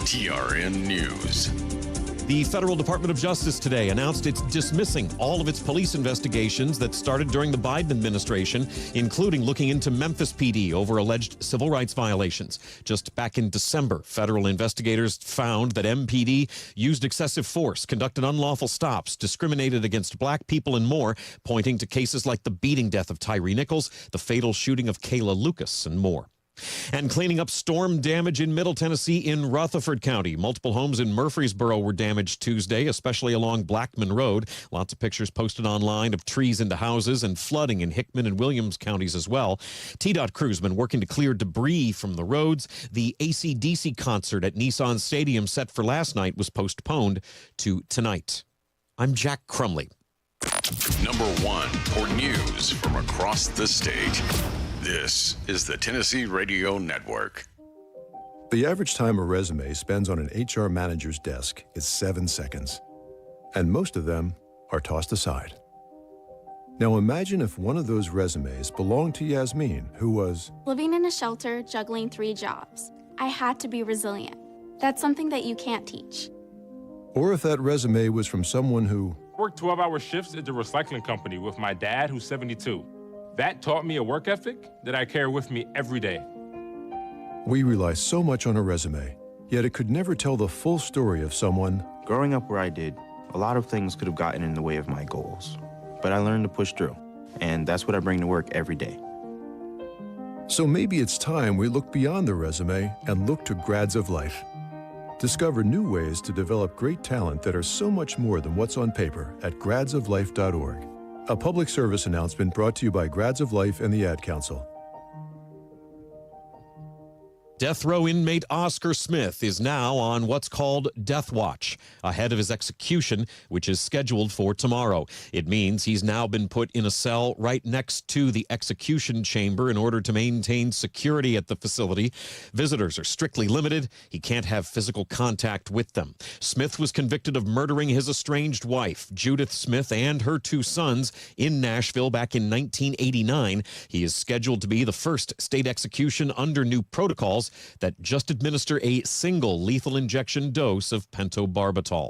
TRN News. The Federal Department of Justice today announced it's dismissing all of its police investigations that started during the Biden administration, including looking into Memphis PD over alleged civil rights violations. Just back in December, federal investigators found that MPD used excessive force, conducted unlawful stops, discriminated against black people, and more, pointing to cases like the beating death of Tyree Nichols, the fatal shooting of Kayla Lucas, and more. And cleaning up storm damage in Middle Tennessee in Rutherford County. Multiple homes in Murfreesboro were damaged Tuesday, especially along Blackman Road. Lots of pictures posted online of trees into houses and flooding in Hickman and Williams counties as well. TDOT crews been working to clear debris from the roads. The AC/DC concert at Nissan Stadium set for last night was postponed to tonight. I'm Jack Crumley. Number one for news from across the state. This is the Tennessee Radio Network. The average time a resume spends on an HR manager's desk is 7 seconds, and most of them are tossed aside. Now imagine if one of those resumes belonged to Yasmin, who was living in a shelter, juggling 3 jobs. I had to be resilient. That's something that you can't teach. Or if that resume was from someone who worked 12-hour shifts at the recycling company with my dad, who's 72. That taught me a work ethic that I carry with me every day. We rely so much on a resume, yet it could never tell the full story of someone. Growing up where I did, a lot of things could have gotten in the way of my goals, but I learned to push through, and that's what I bring to work every day. So maybe it's time we look beyond the resume and look to Grads of Life. Discover new ways to develop great talent that are so much more than what's on paper at gradsoflife.org. A public service announcement brought to you by Grads of Life and the Ad Council. Death row inmate Oscar Smith is now on what's called Death Watch, ahead of his execution, which is scheduled for tomorrow. It means he's now been put in a cell right next to the execution chamber in order to maintain security at the facility. Visitors are strictly limited. He can't have physical contact with them. Smith was convicted of murdering his estranged wife, Judith Smith, and her 2 sons in Nashville back in 1989. He is scheduled to be the first state execution under new protocols that just administer a single lethal injection dose of pentobarbital.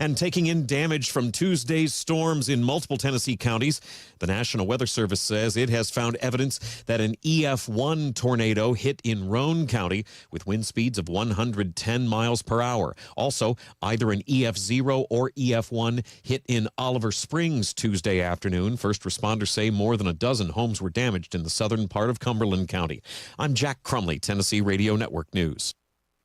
And taking in damage from Tuesday's storms in multiple Tennessee counties, the National Weather Service says it has found evidence that an EF1 tornado hit in Roane County with wind speeds of 110 miles per hour. Also, either an EF0 or EF1 hit in Oliver Springs Tuesday afternoon. First responders say more than a dozen homes were damaged in the southern part of Cumberland County. I'm Jack Crumley, Tennessee Radio Network News.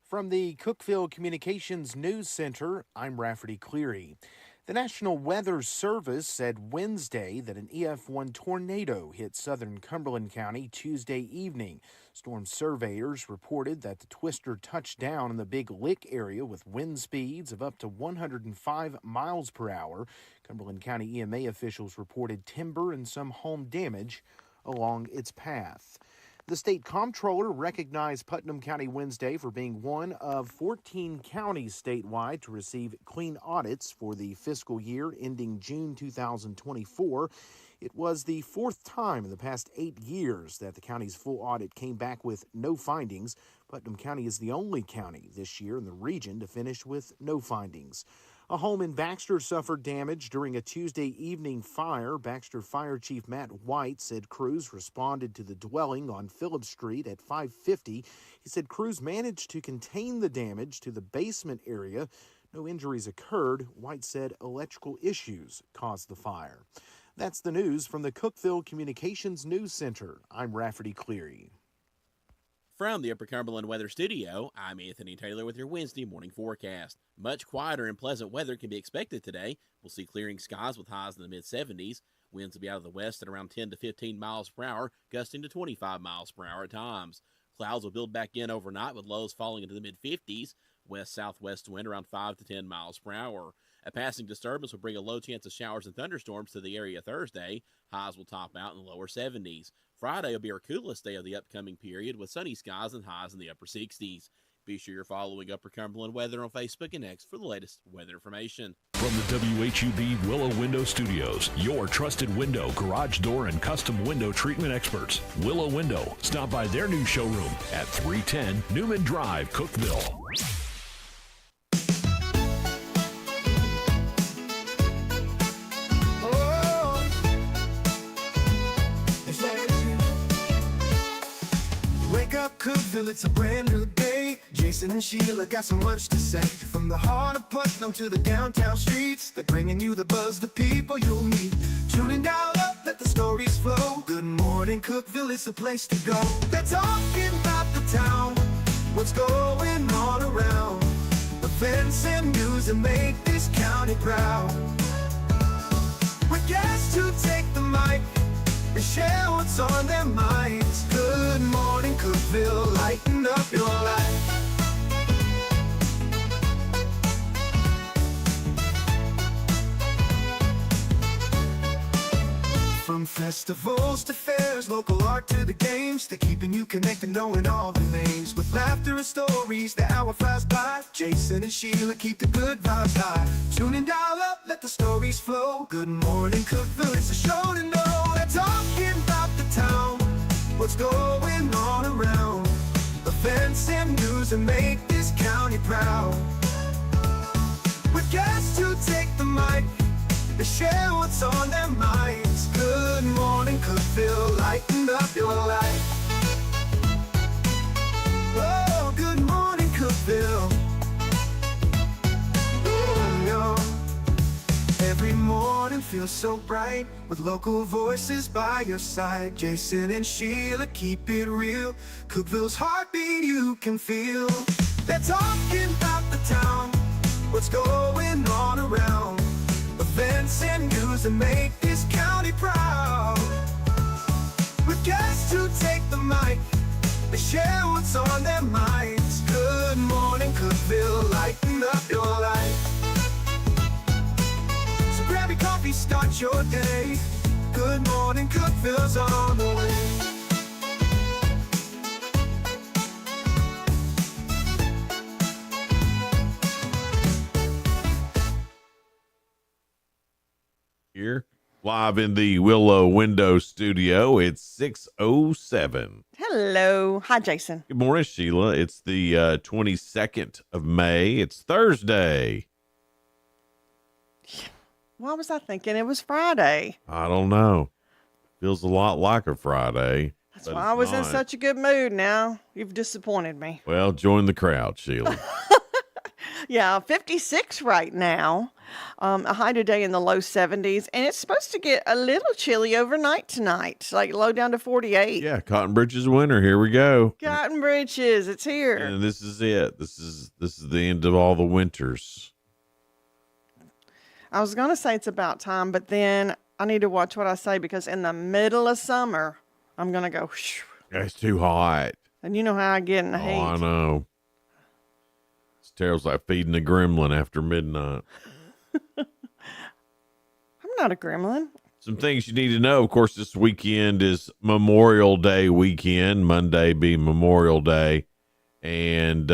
From the Cookeville Communications News Center, I'm Rafferty Cleary. The National Weather Service said Wednesday that an EF1 tornado hit southern Cumberland County Tuesday evening. Storm surveyors reported that the twister touched down in the Big Lick area with wind speeds of up to 105 miles per hour. Cumberland County EMA officials reported timber and some home damage along its path. The state comptroller recognized Putnam County Wednesday for being one of 14 counties statewide to receive clean audits for the fiscal year ending June 2024. It was the 4th time in the past 8 years that the county's full audit came back with no findings. Putnam County is the only county this year in the region to finish with no findings. A home in Baxter suffered damage during a Tuesday evening fire. Baxter Fire Chief Matt White said crews responded to the dwelling on Phillips Street at 5:50. He said crews managed to contain the damage to the basement area. No injuries occurred. White said electrical issues caused the fire. That's the news from the Cookeville Communications News Center. I'm Rafferty Cleary. From the Upper Cumberland Weather Studio, I'm Anthony Taylor with your Wednesday morning forecast. Much quieter and pleasant weather can be expected today. We'll see clearing skies with highs in the mid-70s. Winds will be out of the west at around 10 to 15 miles per hour, gusting to 25 miles per hour at times. Clouds will build back in overnight with lows falling into the mid-50s. West-southwest wind around 5 to 10 miles per hour. A passing disturbance will bring a low chance of showers and thunderstorms to the area Thursday. Highs will top out in the lower 70s. Friday will be our coolest day of the upcoming period with sunny skies and highs in the upper 60s. Be sure you're following Upper Cumberland Weather on Facebook and X for the latest weather information. From the WHUB Willow Window Studios, your trusted window, garage door, and custom window treatment experts. Willow Window. Stop by their new showroom at 310 Newman Drive, Cookeville. Cookeville, it's a brand new day. Jason and Sheila got so much to say. From the heart of Putnam to the downtown streets, they're bringing you the buzz, the people you'll meet. Tuning dial up, let the stories flow. Good morning, Cookeville, it's the place to go. They're talking about the town, what's going on around. Events and news that make this county proud. With guests who take the mic and share what's on their minds. Good morning, Cookeville, lighten up your life. From festivals to fairs, local art to the games, they're keeping you connected, knowing all the names. With laughter and stories, the hour flies by. Jason and Sheila keep the good vibes high. Tune in, dial up, let the stories flow. Good morning, Cookeville, it's a show to know. They're talking about the town, what's going on around. Events and news that make this county proud. With guests who take the mic, they share what's on their minds. Good morning, Cookeville, lighten up your life. Oh, good morning, Cookeville. Oh, yo. Every morning feels so bright with local voices by your side. Jason and Sheila keep it real. Cookeville's heartbeat you can feel. They're talking about the town, what's going on around. Events and news that make this county proud. With guests who take the mic, they share what's on their minds. Good morning, Cookeville, lighten up your life. So grab your coffee, start your day. Good morning, Cookeville's on the way. Here, live in the Willow Window Studio, it's 6:07. Hello. Hi, Jason. Good morning, Sheila. It's the 22nd of May. It's Thursday. Why was I thinking it was Friday? I don't know. Feels a lot like a Friday. That's why I was in such a good mood now. You've disappointed me. Well, join the crowd, Sheila. Yeah, 56 right now. A high today in the low 70s. And it's supposed to get a little chilly overnight tonight, like low down to 48. Yeah, Cotton Bridges winter. Here we go. Cotton Bridges, it's here. And this is it. This is the end of all the winters. I was going to say it's about time, but then I need to watch what I say because in the middle of summer, I'm going to go, whoosh. It's too hot. And you know how I get in the heat. Oh, I know. It's terrible. It's like feeding a gremlin after midnight. I'm not a gremlin. Some things you need to know. Of course, this weekend is Memorial Day weekend. Monday being Memorial Day. And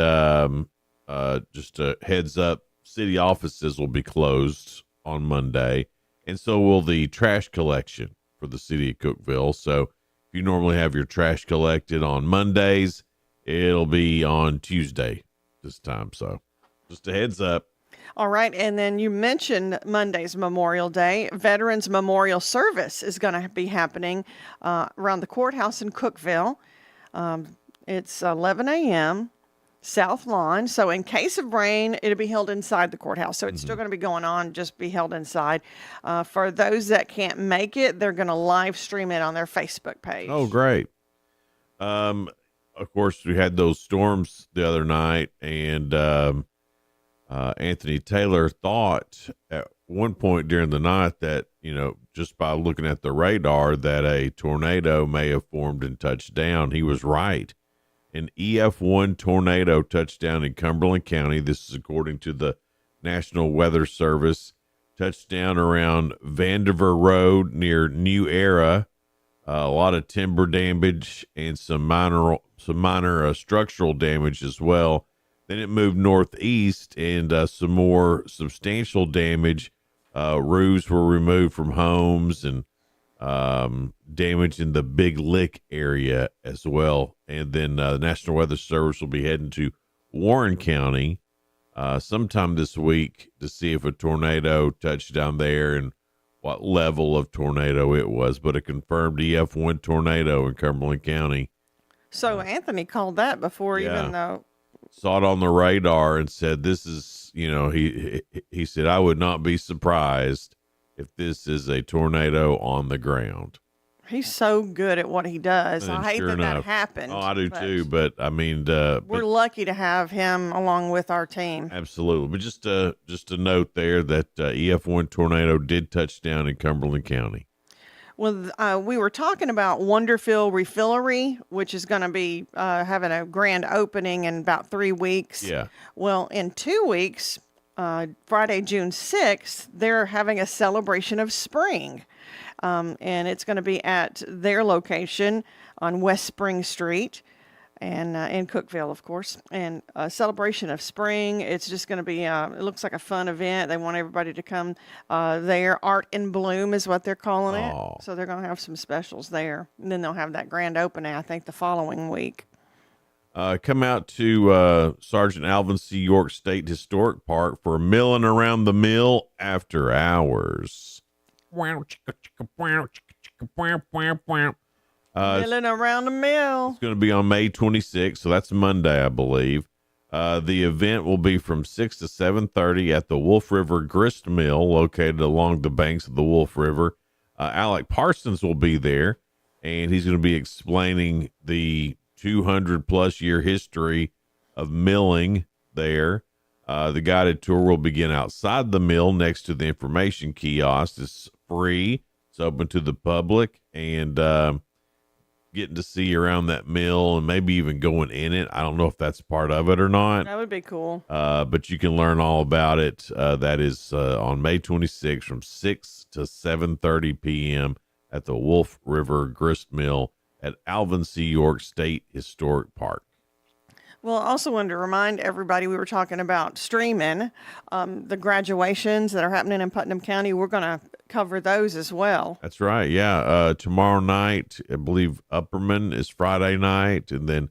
just a heads up, city offices will be closed on Monday. And so will the trash collection for the city of Cookeville. So if you normally have your trash collected on Mondays, it'll be on Tuesday this time. So just a heads up. All right. And then you mentioned Monday's Memorial Day. Veterans Memorial Service is going to be happening around the courthouse in Cookeville. It's 11 a.m. South Lawn. So in case of rain, it'll be held inside the courthouse. So it's still going to be going on, just be held inside. For those that can't make it, they're going to live stream it on their Facebook page. Oh, great. Of course, we had those storms the other night, and Anthony Taylor thought at one point during the night that, just by looking at the radar, that a tornado may have formed and touched down. He was right. An EF1 tornado touched down in Cumberland County. This is according to the National Weather Service. Touched down around Vandiver Road near New Era. A lot of timber damage and some minor structural damage as well. Then it moved northeast and some more substantial damage. Roofs were removed from homes and damage in the Big Lick area as well. And then the National Weather Service will be heading to Warren County sometime this week to see if a tornado touched down there and what level of tornado it was. But a confirmed EF1 tornado in Cumberland County. So Anthony called that before, Yeah. even though. Saw it on the radar and said, this is, he said, I would not be surprised if this is a tornado on the ground. He's so good at what he does. And I hate sure that enough, happened. Oh, I do but too. But I mean, we're lucky to have him along with our team. absolutely. But just a note there that EF1 tornado did touch down in Cumberland County. Well, we were talking about Wonderfield Refillery, which is going to be having a grand opening in about 3 weeks. Yeah. Well, in 2 weeks, Friday, June 6th, they're having a celebration of spring. And it's going to be at their location on West Spring Street and in Cookeville, of course. And a celebration of spring. It's just going to be, it looks like a fun event. They want everybody to come there. Art in Bloom is what they're calling it. Oh. So they're going to have some specials there. And then they'll have that grand opening, I think, the following week. Come out to Sergeant Alvin C. York State Historic Park for Milling Around the Mill after hours. Milling around the mill. It's going to be on May 26th, so that's Monday, I believe. The event will be from 6 to 7:30 at the Wolf River Grist Mill, located along the banks of the Wolf River. Alec Parsons will be there, and he's going to be explaining the 200-plus year history of milling there. The guided tour will begin outside the mill next to the information kiosk. It's free. It's open to the public, and getting to see around that mill and maybe even going in it. I don't know if that's part of it or not. That would be cool. But you can learn all about it. That is on May 26th from 6 to 7:30 p.m. at the Wolf River Grist Mill at Alvin C. York State Historic Park. Well, I also wanted to remind everybody, we were talking about streaming, the graduations that are happening in Putnam County. We're going to cover those as well. That's right. Yeah. Tomorrow night, I believe Upperman is Friday night, and then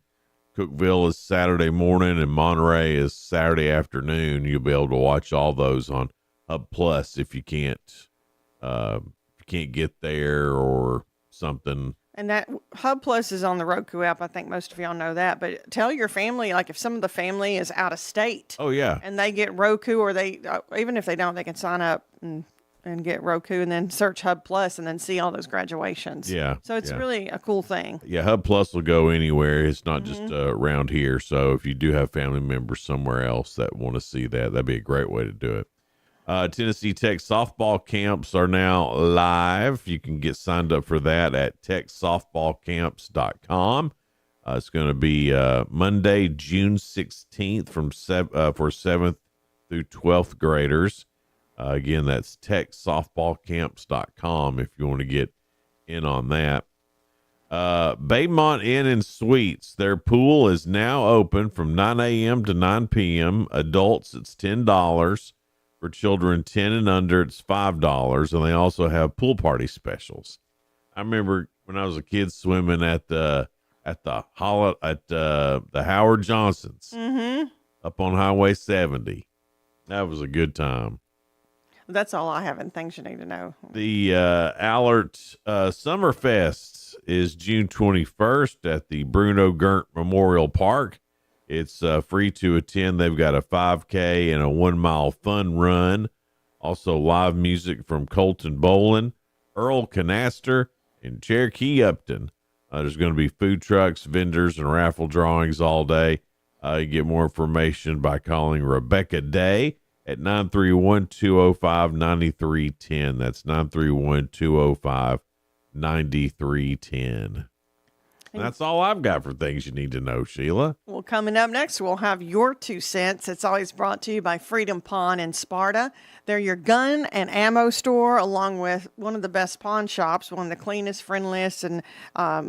Cookeville is Saturday morning, and Monterey is Saturday afternoon. You'll be able to watch all those on Hub Plus if you can't get there or something. And that Hub Plus is on the Roku app. I think most of y'all know that. But tell your family, like if some of the family is out of state. Oh, yeah. And they get Roku, or they, even if they don't, they can sign up and get Roku and then search Hub Plus and then see all those graduations. Yeah. So it's yeah. really a cool thing. Yeah, Hub Plus will go anywhere. It's not just around here. So if you do have family members somewhere else that want to see that, that'd be a great way to do it. Tennessee Tech softball camps are now live. You can get signed up for that at techsoftballcamps.com. It's going to be Monday, June 16th for 7th through 12th graders. Again, that's techsoftballcamps.com if you want to get in on that. Baymont Inn and Suites, their pool is now open from 9 a.m. to 9 p.m. Adults, it's $10. For children 10 and under, it's $5, and they also have pool party specials. I remember when I was a kid swimming at the Howard Johnson's up on Highway 70. That was a good time. That's all I have in things you need to know. The Allert Summerfest is June 21st at the Bruno Gert Memorial Park. It's free to attend. They've got a 5K and a 1 mile fun run. Also live music from Colton Bolin, Earl Canaster, and Cherokee Upton. There's going to be food trucks, vendors, and raffle drawings all day. You get more information by calling Rebecca Day at 931-205-9310. That's 931-205-9310. That's all I've got for things you need to know, Sheila. Well, coming up next, we'll have your 2 cents. It's always brought to you by Freedom Pawn in Sparta. They're your gun and ammo store, along with one of the best pawn shops, one of the cleanest, friendliest, and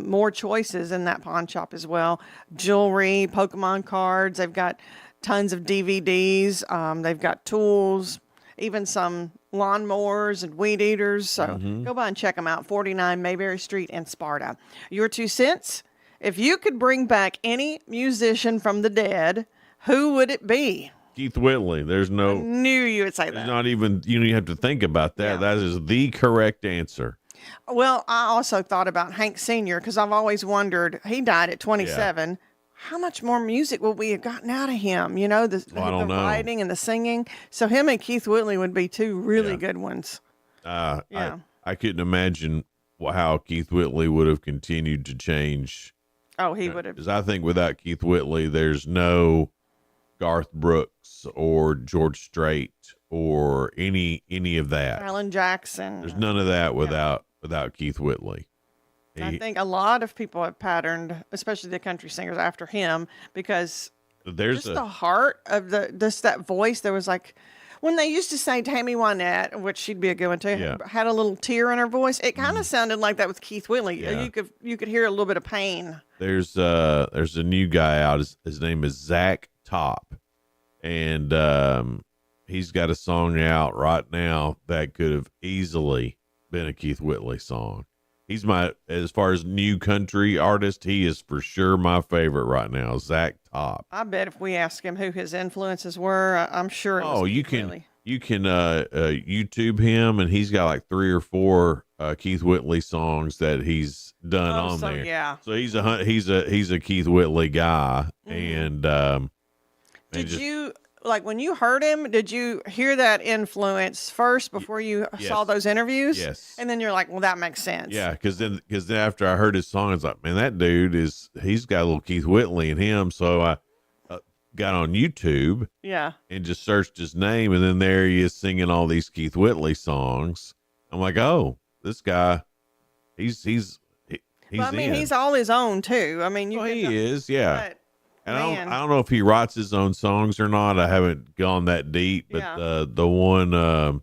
more choices in that pawn shop as well. Jewelry, Pokemon cards. They've got tons of DVDs. They've got tools, even some lawnmowers and weed eaters. So go by and check them out. 49 Mayberry Street in Sparta. Your 2 cents. If you could bring back any musician from the dead, who would it be? Keith Whitley. There's no. I knew you would say that. Not even, you have to think about that. Yeah. That is the correct answer. Well, I also thought about Hank Sr. because I've always wondered, he died at 27. How much more music would we have gotten out of him? You know, the I don't know. writing and the singing. So him and Keith Whitley would be two really good ones. I couldn't imagine how Keith Whitley would have continued to change. Oh, he would have. Because I think without Keith Whitley, there's no Garth Brooks or George Strait or any of that. Alan Jackson. There's none of that without Keith Whitley. I think a lot of people have patterned, especially the country singers, after him because there's the heart of that voice. There was like when they used to say Tammy Wynette, which she'd be a good one too, had a little tear in her voice. It kind of sounded like that with Keith Whitley. Yeah. You could hear a little bit of pain. There's a new guy out. His name is Zach Top, and he's got a song out right now that could have easily been a Keith Whitley song. He's as far as new country artist, he is for sure my favorite right now, Zach Top. I bet if we ask him who his influences were, I'm sure it was Keith Whitley. You can YouTube him, and he's got like 3 or 4 Keith Whitley songs that he's done on there. Yeah. So he's a Keith Whitley guy, and did you like when you heard him? Did you hear that influence first before you saw those interviews? Yes. And then you're like, well, that makes sense. Yeah, because then after I heard his song, it's like, man, that dude he's got a little Keith Whitley in him. So I got on YouTube, and just searched his name, and then there he is singing all these Keith Whitley songs. I'm like, oh, this guy, he's Well, I mean, he's all his own tw. I mean, he is, yeah. But, and I don't know if he writes his own songs or not. I haven't gone that deep, but the one now's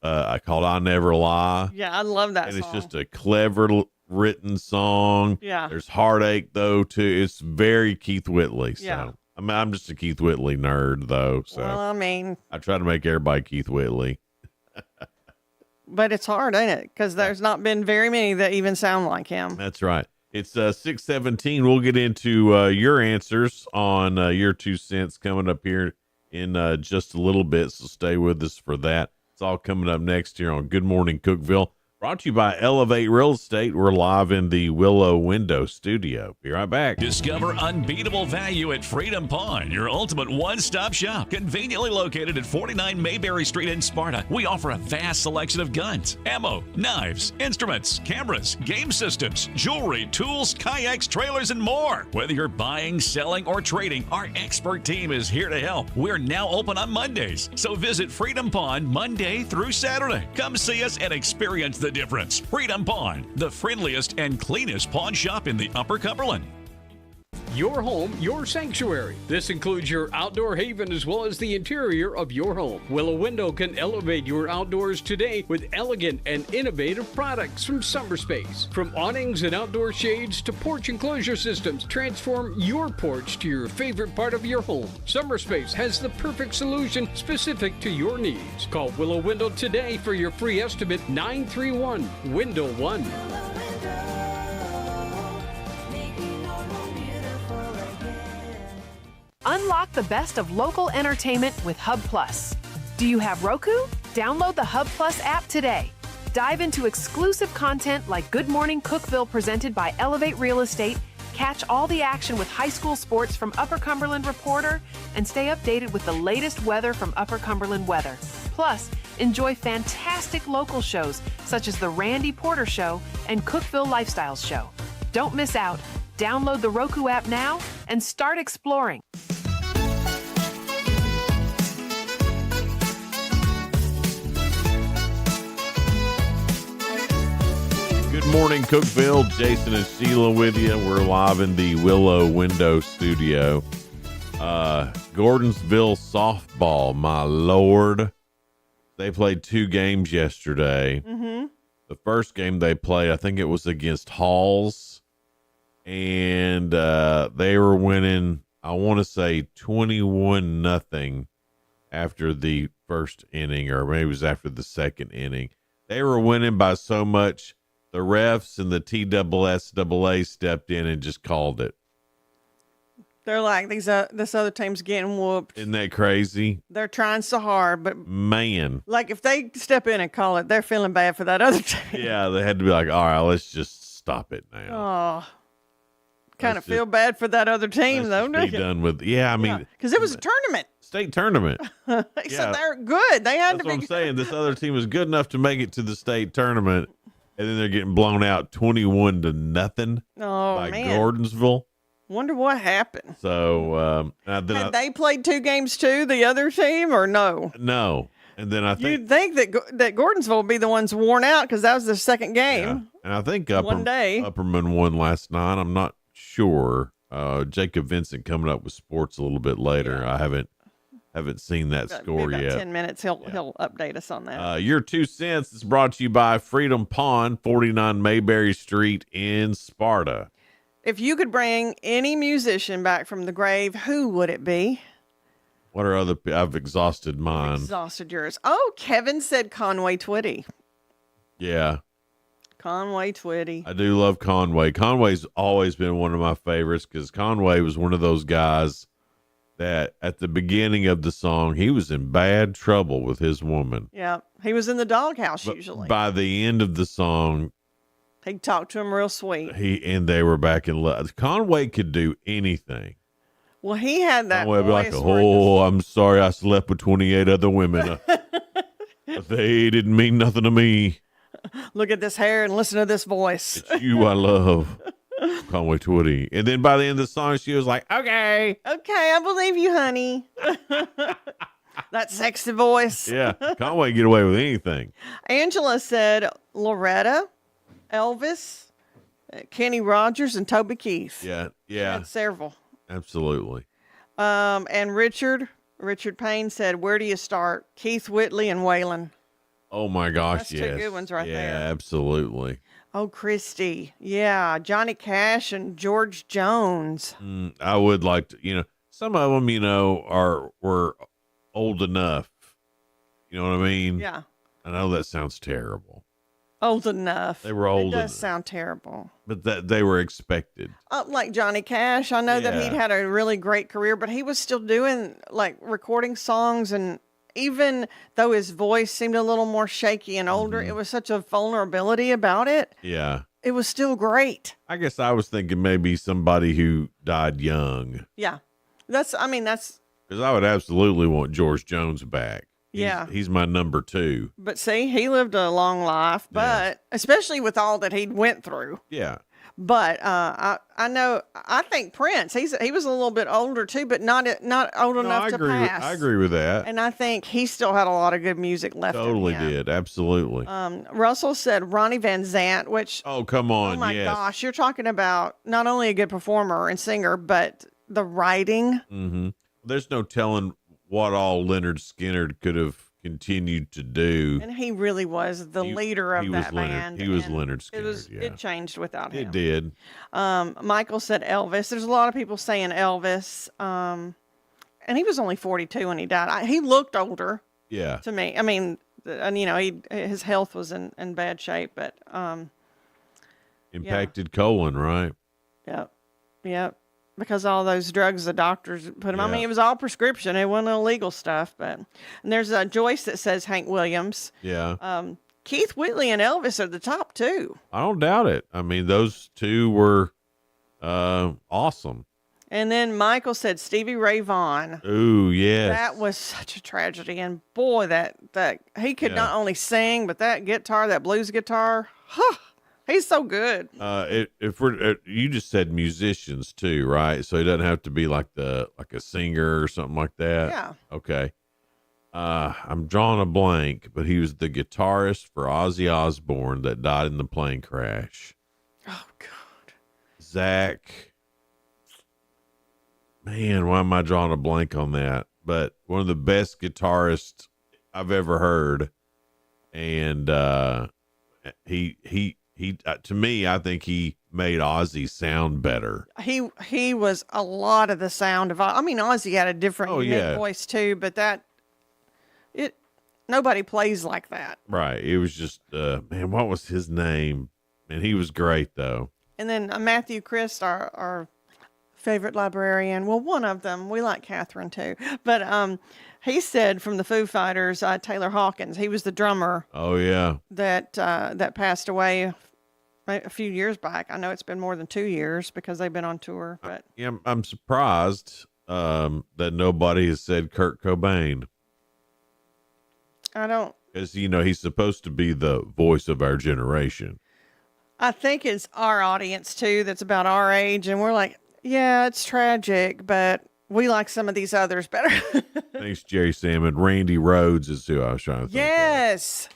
called "I Never Lie." Yeah, I love that and song. it's just a clever written song. Yeah, there's heartache though too. It's very Keith Whitley. So Yeah. I mean, I'm just a Keith Whitley nerd though. So well, I mean, I try to make everybody Keith Whitley. But it's hard, ain't it? Because there's not been very many that even sound like him. That's right. It's 6:17. We'll get into your answers on your 2 cents coming up here in just a little bit. So stay with us for that. It's all coming up next here on Good Morning Cookeville. Brought to you by Elevate Real Estate. We're live in the Willow Window Studio. Be right back. Discover unbeatable value at Freedom Pawn, your ultimate one-stop shop. Conveniently located at 49 Mayberry Street in Sparta, we offer a vast selection of guns, ammo, knives, instruments, cameras, game systems, jewelry, tools, kayaks, trailers, and more. Whether you're buying, selling, or trading, our expert team is here to help. We're now open on Mondays, so visit Freedom Pawn Monday through Saturday. Come see us and experience the difference. Freedom Pawn, the friendliest and cleanest pawn shop in the Upper Cumberland. Your home, your sanctuary. This includes your outdoor haven as well as the interior of your home. Willow Window can elevate your outdoors today with elegant and innovative products from SummerSpace. From awnings and outdoor shades to porch enclosure systems, transform your porch to your favorite part of your home. SummerSpace has the perfect solution specific to your needs. Call Willow Window today for your free estimate 931-WINDOW-1. Unlock the best of local entertainment with Hub Plus. Do you have Roku? Download the Hub Plus app today. Dive into exclusive content like Good Morning Cookeville presented by Elevate Real Estate, catch all the action with high school sports from Upper Cumberland Reporter, and stay updated with the latest weather from Upper Cumberland Weather. Plus, enjoy fantastic local shows such as The Randy Porter Show and Cookeville Lifestyles Show. Don't miss out. Download the Roku app now and start exploring. Good morning, Cookeville. Jason and Sheila with you. We're live in the Willow Window Studio. Gordonsville softball, my lord. They played 2 games yesterday. Mm-hmm. The first game they played, I think it was against Halls. And they were winning, I want to say 21-0 after the first inning, or maybe it was after the second inning. They were winning by so much, the refs and the TSSAA stepped in and just called it. They're like, this other team's getting whooped. Isn't that crazy? They're trying so hard, but Man. like if they step in and call it, they're feeling bad for that other team. Yeah, they had to be like, all right, let's just stop it now. Oh, kind of feel bad for that other team, though. Be done with. Yeah, I mean, because it was a tournament. State tournament. So they're good. They had That's to what be. I'm saying. This other team was good enough to make it to the state tournament, and then they're getting blown out 21-0 by man. Gordonsville. Wonder what happened. So Had they played 2 games too, the other team, or no? No. And then I think You'd think that Gordonsville would be the ones worn out because that was their second game. yeah. And I think One day. Upperman won last night. I'm not sure. Jacob Vincent coming up with sports a little bit later. Yeah. I haven't seen that That'd score be about yet. 10 minutes. He'll update us on that. Your 2 cents is brought to you by Freedom Pond, 49 Mayberry Street in Sparta. If you could bring any musician back from the grave, who would it be? What are other? I've exhausted mine. Exhausted yours. Oh, Kevin said Conway Twitty. Yeah, Conway Twitty. I do love Conway. Conway's always been one of my favorites because Conway was one of those guys that at the beginning of the song, he was in bad trouble with his woman. Yeah, he was in the doghouse usually. By the end of the song, He talked to him real sweet. they were back in love. Conway could do anything. Well, he had that Conway would be like, voice where oh, I'm sorry I slept with 28 other women. They didn't mean nothing to me. look at this hair and listen to this voice. It's you I love. Conway Twitty. And then by the end of the song, she was like, okay. Okay, I believe you, honey. That sexy voice. Yeah, Conway get away with anything. Angela said Loretta, Elvis, Kenny Rogers, and Toby Keith. Yeah. Had several. Absolutely. And Richard Payne said, where do you start? Keith Whitley and Waylon. Oh my gosh, That's yes. two good ones right there. Yeah, absolutely. Oh, Christy. Yeah, Johnny Cash and George Jones. I would like to, some of them, were old enough. You know what I mean? Yeah. I know that sounds terrible. Old enough. They were old It does enough. sound terrible. But that they were expected. Like Johnny Cash, I know that Yeah. he'd had a really great career, but he was still doing like recording songs, and even though his voice seemed a little more shaky and older, it was such a vulnerability about it. Yeah. It was still great. I guess I was thinking maybe somebody who died young. Yeah. That's Because I would absolutely want George Jones back. Yeah. He's my number 2. but see, he lived a long life, but especially with all that he'd went through. Yeah. But I think Prince, he was a little bit older too, but not old enough to pass. I agree with that. And I think he still had a lot of good music left. Totally in him. did. Absolutely. Russell said Ronnie Van Zant, which oh, come on. oh my yes. gosh, you're talking about not only a good performer and singer, but the writing. Mm-hmm. There's no telling what all Leonard Skinner could have continued to do. And he really was the leader of that band. He was and Leonard Skinner. It changed without him. It did. Michael said Elvis. There's a lot of people saying Elvis. And he was only 42 when he died. He looked older. Yeah. To me. I mean, and his health was in bad shape, but Impacted colon, right? Yep. Because all those drugs the doctors put him. I Yeah. mean, it was all prescription. It wasn't illegal stuff. And there's a Joyce that says Hank Williams. Yeah. Keith Whitley and Elvis are the top 2. I don't doubt it. I mean, those two were awesome. And then Michael said Stevie Ray Vaughan. Ooh, yes. That was such a tragedy. And boy, that he could not only sing, but that guitar, that blues guitar, he's so good. If we're you just said musicians too, right? So he doesn't have to be like a singer or something like that. Yeah. Okay. I'm drawing a blank, but he was the guitarist for Ozzy Osbourne that died in the plane crash. Oh God. Zach. Man, why am I drawing a blank on that? But one of the best guitarists I've ever heard, and he to me, I think he made Ozzy sound better. He was a lot of the sound of. I mean, Ozzy had a different unique voice too, but nobody plays like that. Right. It was just man, what was his name? And he was great though. And then Matthew Christ, our favorite librarian. Well, one of them. We like Catherine too. But he said from the Foo Fighters, Taylor Hawkins. He was the drummer. Oh yeah. That passed away a few years back. I know it's been more than 2 years because they've been on tour. But Yeah, I'm surprised that nobody has said Kurt Cobain. I don't. Because he's supposed to be the voice of our generation. I think it's our audience too that's about our age, and we're like, yeah, it's tragic, but we like some of these others better. Thanks, Jerry Salmon. Randy Rhoads is who I was trying to think Yes.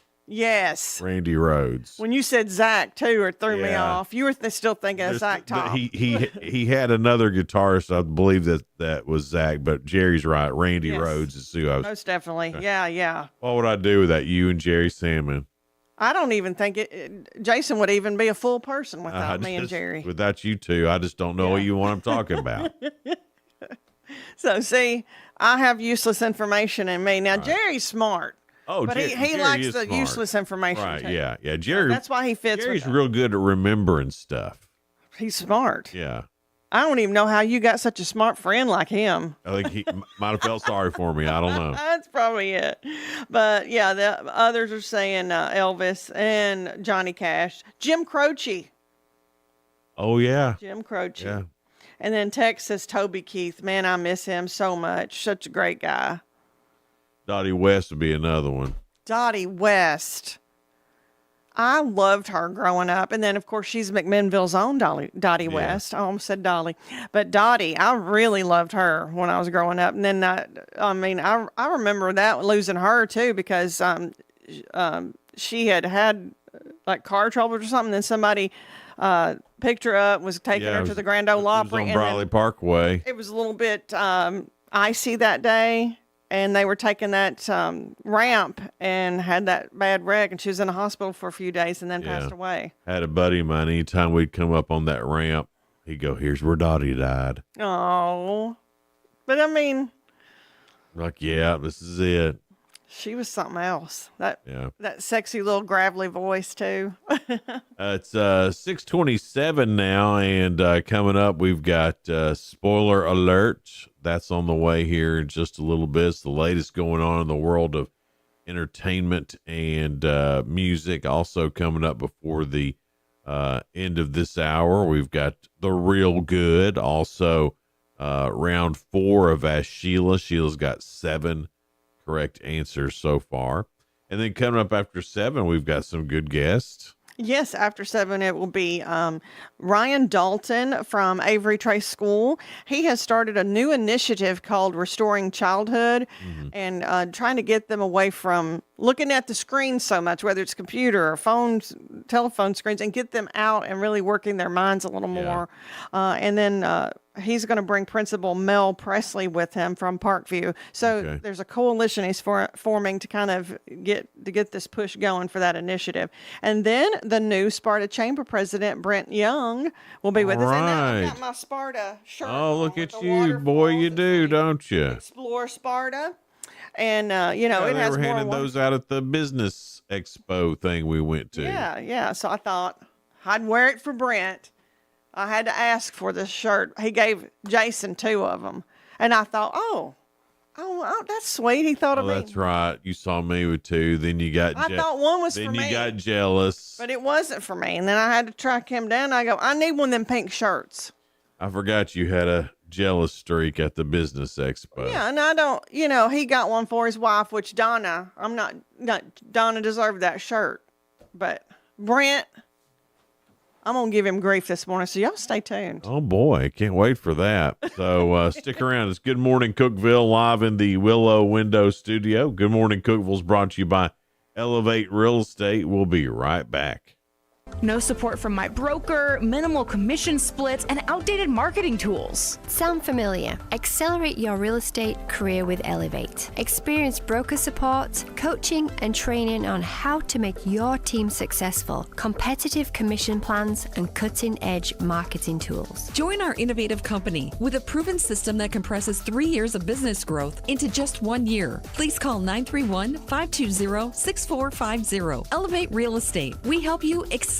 of. Randy Rhoads. When you said Zach too, it threw me Yeah. off. You were still thinking of Zach Top. He had another guitarist. I believe that was Zach, but Jerry's right. Randy Yes. Rhoads is who I was. Most definitely. Yeah. What would I do without you and Jerry Salmon? I don't even think Jason would even be a full person without me and Jerry. Without you two, I just don't know what I'm talking about. So see, I have useless information in me. Now Jerry's smart. Oh, but he Jerry likes is the smart. useless information Right? too. Yeah. Jerry. That's why he fits. Jerry's with real good at remembering stuff. He's smart. Yeah. I don't even know how you got such a smart friend like him. I think he might have felt sorry for me. I don't know. That's probably it. But yeah, the others are saying Elvis and Johnny Cash, Jim Croce. Oh yeah. Jim Croce. Yeah. And then Tex says Toby Keith. Man, I miss him so much. Such a great guy. Dottie West would be another one. Dottie West. I loved her growing up. And then, of course, she's McMinnville's own Dottie West. I almost said Dolly. But Dottie, I really loved her when I was growing up. And then, I remember that losing her, too, because she had like car trouble or something. Then somebody picked her up, was taking her to the Grand Ole Opry. On Briley Parkway. It was a little bit icy that day. And they were taking that ramp and had that bad wreck, and she was in the hospital for a few days and then passed away. Had a buddy of mine, anytime we'd come up on that ramp, he'd go, "Here's where Dottie died." Oh, but I mean, Like, yeah, this is it. she was something else. That Yeah. sexy little gravelly voice too. It's 6:27 now, and coming up, we've got spoiler alert. That's on the way here in just a little bit. It's the latest going on in the world of entertainment and music. Also coming up before the end of this hour, we've got The Real Good. Also, round 4 of Ask Sheila. Sheila's got 7 correct answers so far. And then coming up after 7, we've got some good guests. Yes, after 7, it will be Ryan Dalton from Avery Trace School. He has started a new initiative called Restoring Childhood and trying to get them away from looking at the screen so much, whether it's computer or phones, telephone screens, and get them out and really working their minds a little more. And then he's going to bring Principal Mel Presley with him from Parkview. So there's a coalition he's forming to kind of get this push going for that initiative. And then the new Sparta Chamber President, Brent Young, will be with us. And now I've got my Sparta shirt. Oh, look at you, boy, you do, don't you? Explore Sparta. And, it they has were more. handing those out at the business expo thing we went to. Yeah. So I thought I'd wear it for Brent. I had to ask for this shirt. He gave Jason 2 of them. And I thought, oh, that's sweet. He thought of me. That's right. You saw me with 2. Then you got. I thought one was for me. Then you got jealous. But it wasn't for me. And then I had to track him down. I go, I need one of them pink shirts. I forgot you had a jealous streak at the business expo. Yeah, and I don't, he got one for his wife, which Donna, Donna deserved that shirt. But Brent, I'm going to give him grief this morning, so y'all stay tuned. Oh, boy. Can't wait for that. So stick around. It's Good Morning Cookeville live in the Willow Window Studio. Good Morning Cookeville is brought to you by Elevate Real Estate. We'll be right back. No support from my broker, minimal commission splits, and outdated marketing tools. Sound familiar? Accelerate your real estate career with Elevate. Experience broker support, coaching, and training on how to make your team successful, competitive commission plans, and cutting-edge marketing tools. Join our innovative company with a proven system that compresses 3 years of business growth into just 1 year. Please call 931-520-6450. Elevate Real Estate. We help you accelerate.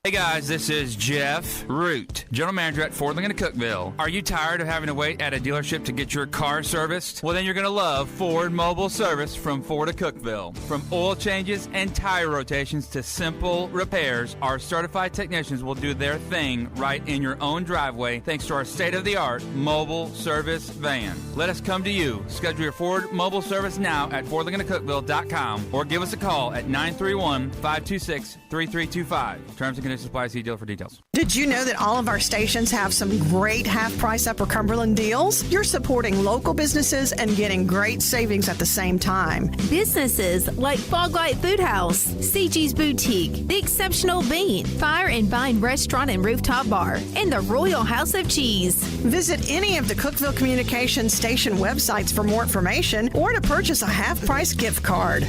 Hey guys, this is Jeff Root, General Manager at Ford Lincoln of Cookeville. Are you tired of having to wait at a dealership to get your car serviced? Well, then you're going to love Ford Mobile Service from Ford of Cookeville. From oil changes and tire rotations to simple repairs, our certified technicians will do their thing right in your own driveway thanks to our state-of-the-art mobile service van. Let us come to you. Schedule your Ford Mobile Service now at FordLincolnofCookeville.com or give us a call at 931-526-3325. Terms and conditions apply. See dealer for details. Did you know that all of our stations have some great half-price Upper Cumberland deals? You're supporting local businesses and getting great savings at the same time. Businesses like Fog Light Food House, CG's Boutique, The Exceptional Bean, Fire and Vine Restaurant and Rooftop Bar, and the Royal House of Cheese. Visit any of the Cookeville Communications station websites for more information or to purchase a half-price gift card.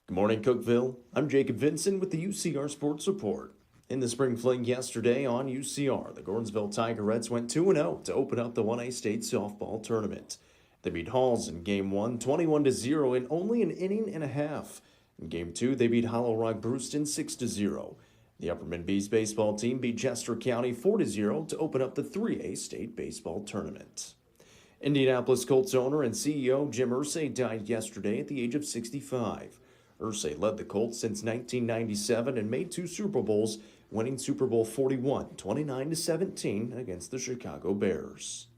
Good morning, Cookeville. I'm Jacob Vinson with the UCR Sports Report. In the spring fling yesterday on UCR, the Gordonsville Tigerettes went 2-0 to open up the 1A state softball tournament. They beat Halls in Game 1, 21-0 in only an inning and a half. In Game 2, they beat Hollow Rock Brewston 6-0. The Upperman Bees baseball team beat Chester County 4-0 to open up the 3A state baseball tournament. Indianapolis Colts owner and CEO Jim Irsay died yesterday at the age of 65. Irsay led the Colts since 1997 and made 2 Super Bowls, winning Super Bowl 41, 29-17 against the Chicago Bears.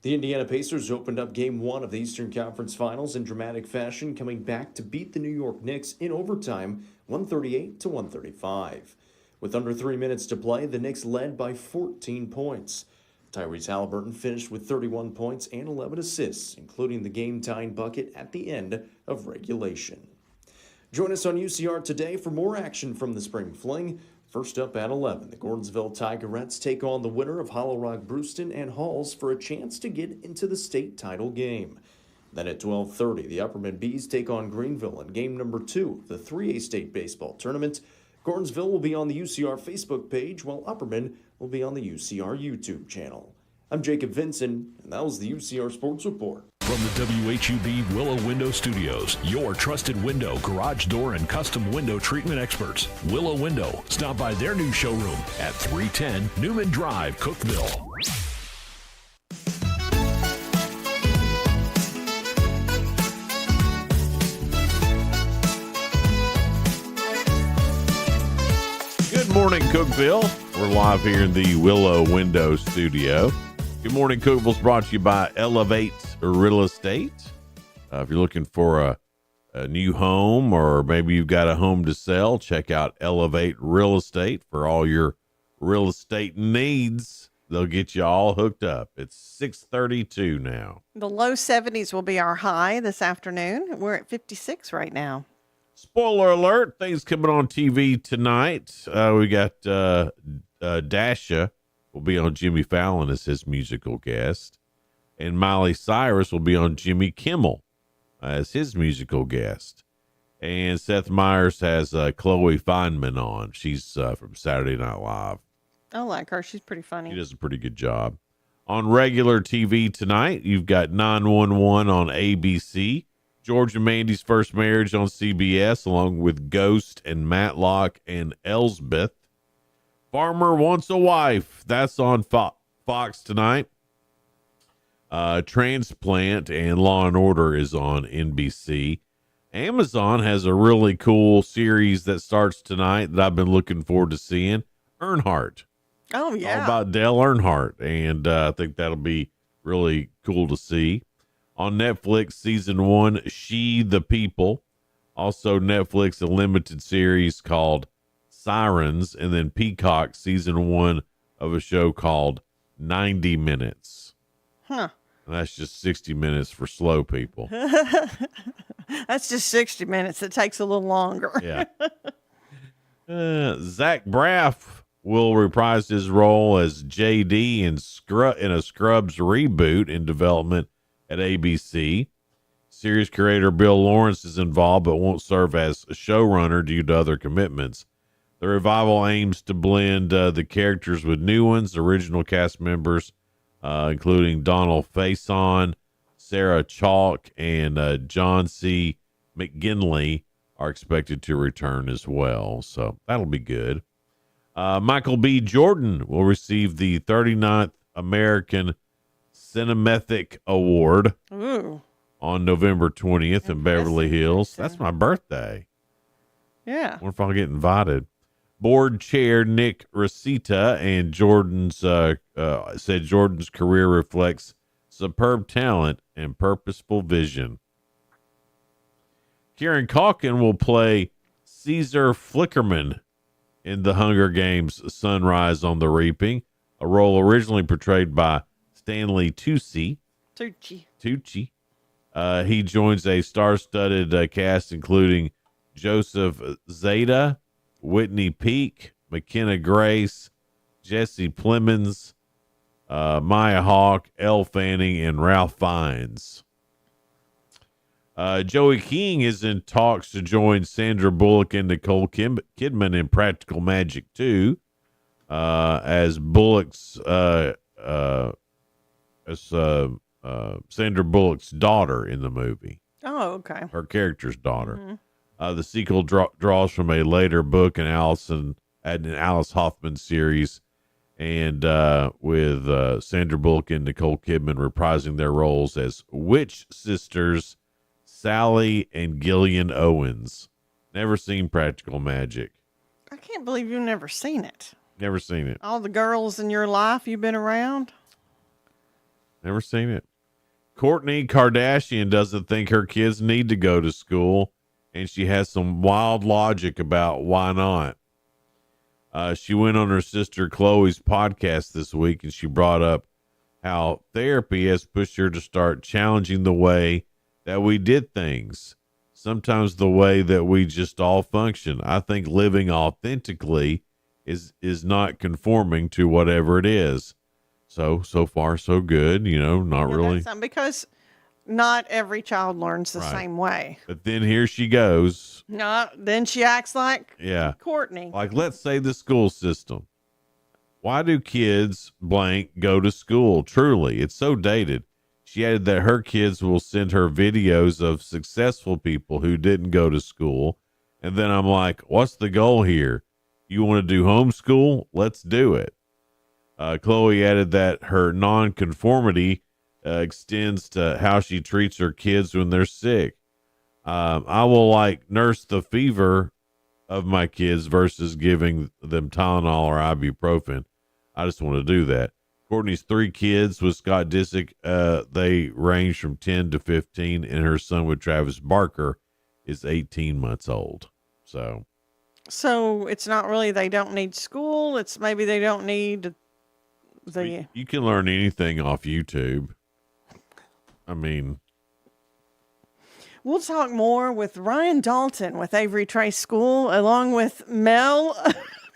The Indiana Pacers opened up Game 1 of the Eastern Conference Finals in dramatic fashion, coming back to beat the New York Knicks in overtime, 138-135. With under 3 minutes to play, the Knicks led by 14 points. Tyrese Halliburton finished with 31 points and 11 assists, including the game-tying bucket at the end of regulation. Join us on UCR today for more action from the spring fling. First up at 11, the Gordonsville Tigerettes take on the winner of Hollow Rock Brewston and Halls for a chance to get into the state title game. Then at 12:30, the Upperman Bees take on Greenville in game number 2 of the 3A state baseball tournament. Gordonsville will be on the UCR Facebook page, while Upperman will be on the UCR YouTube channel. I'm Jacob Vinson, and that was the UCR Sports Report. From the WHUB Willow Window Studios, your trusted window, garage door, and custom window treatment experts. Willow Window. Stop by their new showroom at 310 Newman Drive, Cookeville. Good morning, Cookeville. We're live here in the Willow Window Studio. Good morning, Cookeville's brought to you by Elevate Real Estate. If you're looking for a new home, or maybe you've got a home to sell, check out Elevate Real Estate for all your real estate needs. They'll get you all hooked up. It's 6:32 now. The low 70s will be our high this afternoon. We're at 56 right now. Spoiler alert, things coming on TV tonight. We got Dasha will be on Jimmy Fallon as his musical guest. And Miley Cyrus will be on Jimmy Kimmel as his musical guest. And Seth Meyers has Chloe Fineman on. She's from Saturday Night Live. I like her. She's pretty funny. She does a pretty good job. On regular TV tonight, you've got 911 on ABC, George and Mandy's First Marriage on CBS, along with Ghost and Matlock and Elsbeth. Farmer Wants a Wife, that's on Fox tonight. Transplant and Law and Order is on NBC. Amazon has a really cool series that starts tonight that I've been looking forward to seeing. Earnhardt. Oh, yeah. All about Dale Earnhardt. And I think that'll be really cool to see. On Netflix, season 1, She the People. Also Netflix, a limited series called Sirens. And then Peacock, season 1 of a show called 90 Minutes. Huh. And that's just 60 minutes for slow people. That's just 60 minutes. It takes a little longer. Yeah. Zach Braff will reprise his role as JD in a Scrubs reboot in development at ABC. Series creator Bill Lawrence is involved but won't serve as a showrunner due to other commitments. The revival aims to blend the characters with new ones. Original cast members, including Donald Faison, Sarah Chalk, and John C. McGinley, are expected to return as well. So that'll be good. Michael B. Jordan will receive the 39th American Cinematic Award on November 20th in Beverly Hills. That's my birthday. Yeah. What if I'll get invited? Board chair Nick Rosita and Jordan's said Jordan's career reflects superb talent and purposeful vision. Kieran Culkin will play Caesar Flickerman in The Hunger Games: Sunrise on the Reaping, a role originally portrayed by Stanley Tucci. He joins a star-studded cast including Joseph Zeta, Whitney Peake, McKenna Grace, Jesse Plemons, Maya Hawke, Elle Fanning, and Ralph Fiennes. Joey King is in talks to join Sandra Bullock and Nicole Kidman in Practical Magic 2 as Bullock's Sandra Bullock's daughter in the movie. Oh, okay. Her character's daughter. The sequel draws from a later book in Alice Hoffman series, and with Sandra Bullock and Nicole Kidman reprising their roles as witch sisters Sally and Gillian Owens. Never seen Practical Magic. I can't believe you've never seen it. Never seen it. All the girls in your life you've been around? Never seen it. Kourtney Kardashian doesn't think her kids need to go to school, and she has some wild logic about why not. She went on her sister Chloe's podcast this week, and she brought up how therapy has pushed her to start challenging the way that we did things, sometimes the way that we just all function. I think living authentically is not conforming to whatever it is. So far so good, not really. Because not every child learns the same way. But then here she goes. Then she acts like Kourtney. Like, let's say the school system. Why do kids blank go to school? Truly, it's so dated. She added that her kids will send her videos of successful people who didn't go to school. And then I'm like, what's the goal here? You want to do homeschool? Let's do it. Chloe added that her nonconformity extends to how she treats her kids when they're sick. I will nurse the fever of my kids versus giving them Tylenol or ibuprofen. I just want to do that. Kourtney's 3 kids with Scott Disick, they range from 10 to 15, and her son with Travis Barker is 18 months old. So it's not really they don't need school. It's maybe they don't need you can learn anything off YouTube. I mean, we'll talk more with Ryan Dalton with Avery Trace School, along with Mel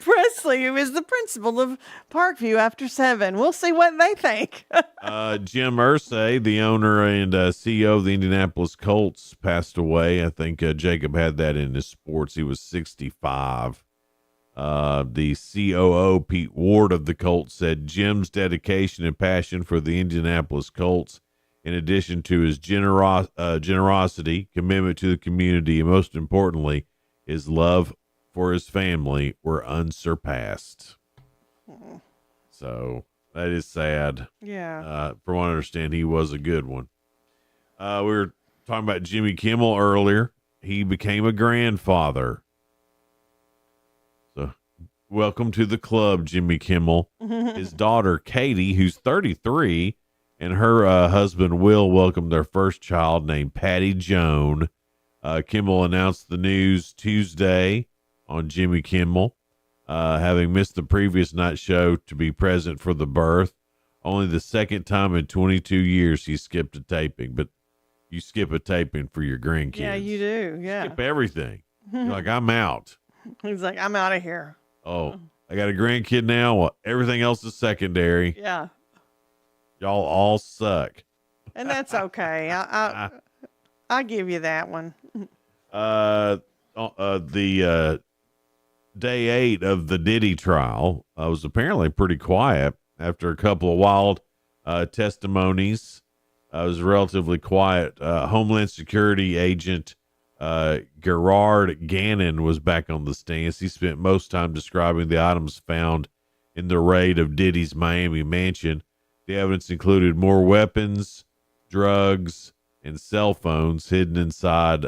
Presley, who is the principal of Parkview, after 7. We'll see what they think. Jim Irsay, the owner and CEO of the Indianapolis Colts, passed away. I think Jacob had that in his sports. He was 65. The COO, Pete Ward of the Colts, said Jim's dedication and passion for the Indianapolis Colts, in addition to his generosity, commitment to the community, and most importantly, his love for his family, were unsurpassed. So that is sad. Yeah. From what I understand, he was a good one. We were talking about Jimmy Kimmel earlier. He became a grandfather. So welcome to the club, Jimmy Kimmel. His daughter, Katie, who's 33, and her husband, Will, welcomed their first child named Patty Joan. Kimmel announced the news Tuesday on Jimmy Kimmel, having missed the previous night show to be present for the birth. Only the second time in 22 years he skipped a taping, but you skip a taping for your grandkids. Yeah, you do. Yeah. Skip everything. You're like, I'm out. He's like, I'm out of here. Oh, I got a grandkid now. Well, everything else is secondary. Yeah. Y'all all suck. And that's okay. I give you that one. The day 8 of the Diddy trial was apparently pretty quiet after a couple of wild testimonies. It was relatively quiet. Homeland Security agent Gerard Gannon was back on the stands. He spent most time describing the items found in the raid of Diddy's Miami mansion. The evidence included more weapons, drugs, and cell phones hidden inside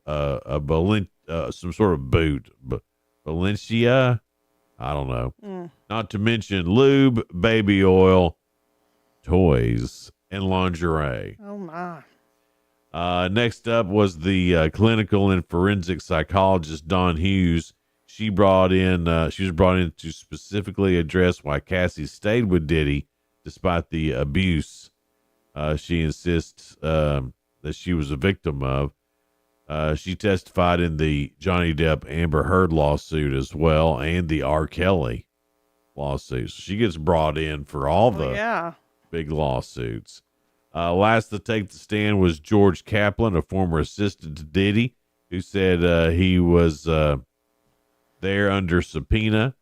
some sort of boot. Valencia? I don't know. Not to mention lube, baby oil, toys, and lingerie. Oh, my. Next up was the clinical and forensic psychologist, Dawn Hughes. She was brought in to specifically address why Cassie stayed with Diddy despite the abuse she insists that she was a victim of. She testified in the Johnny Depp Amber Heard lawsuit as well, and the R. Kelly lawsuit. So she gets brought in for all the big lawsuits. Last to take the stand was George Kaplan, a former assistant to Diddy, who said he was there under subpoena.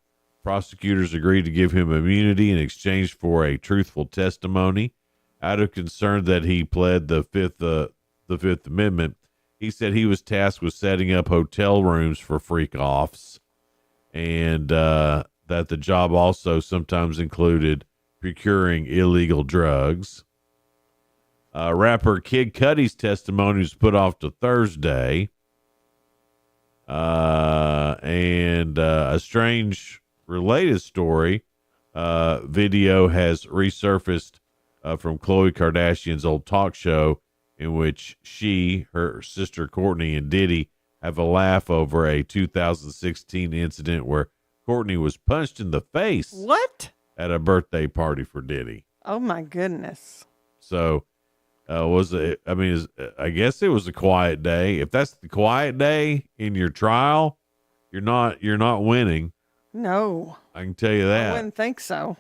Prosecutors agreed to give him immunity in exchange for a truthful testimony. Out of concern that he pled the Fifth Amendment, he said he was tasked with setting up hotel rooms for freak-offs, and that the job also sometimes included procuring illegal drugs. Rapper Kid Cudi's testimony was put off to Thursday. And a strange related story video has resurfaced from Khloe Kardashian's old talk show, in which she, her sister Kourtney, and Diddy have a laugh over a 2016 incident where Kourtney was punched in the face. What? At a birthday party for Diddy. Oh, my goodness. So, I guess it was a quiet day. If that's the quiet day in your trial, you're not winning. No. I can tell you that. I wouldn't think so.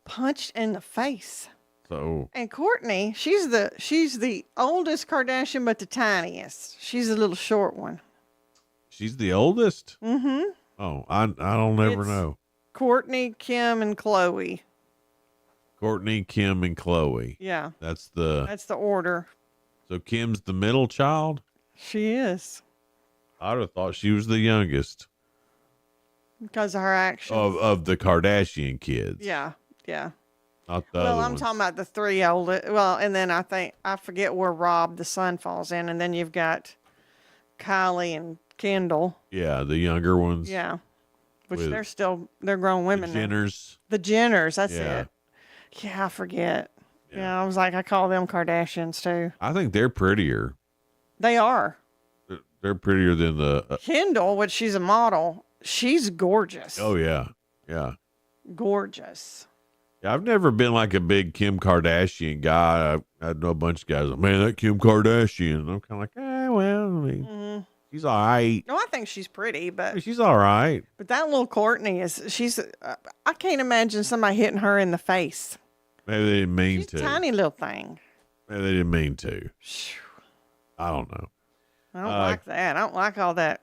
Punched in the face. So. And Kourtney, she's the oldest Kardashian, but the tiniest. She's a little short one. She's the oldest? Mm-hmm. Oh, I don't ever know. Kourtney, Kim, and Khloe. Kourtney, Kim, and Khloe. Yeah. That's the order. So Kim's the middle child? She is. I'd have thought she was the youngest. Because of her actions. Of the Kardashian kids. Yeah. Yeah. Not the well, other I'm ones. talking about the three oldest. Well, and then I forget where Rob, the son, falls in. And then you've got Kylie and Kendall. Yeah, the younger ones. Yeah. Which they're grown women. The Jenners. The Jenners, that's Yeah. it. Yeah, I forget. Yeah, I was like, I call them Kardashians too. I think they're prettier. They are. They're prettier than the... Kendall, which she's a model, she's gorgeous. Oh, yeah. Yeah. Gorgeous. Yeah, I've never been like a big Kim Kardashian guy. I know a bunch of guys like, man, that Kim Kardashian. And I'm kind of like, well, I mean, she's all right. No, I think she's pretty, but She's all right. But that little Kourtney she's I can't imagine somebody hitting her in the face. Maybe they didn't mean She's to. a tiny little thing. Maybe they didn't mean to. I don't know. I don't like that. I don't like all that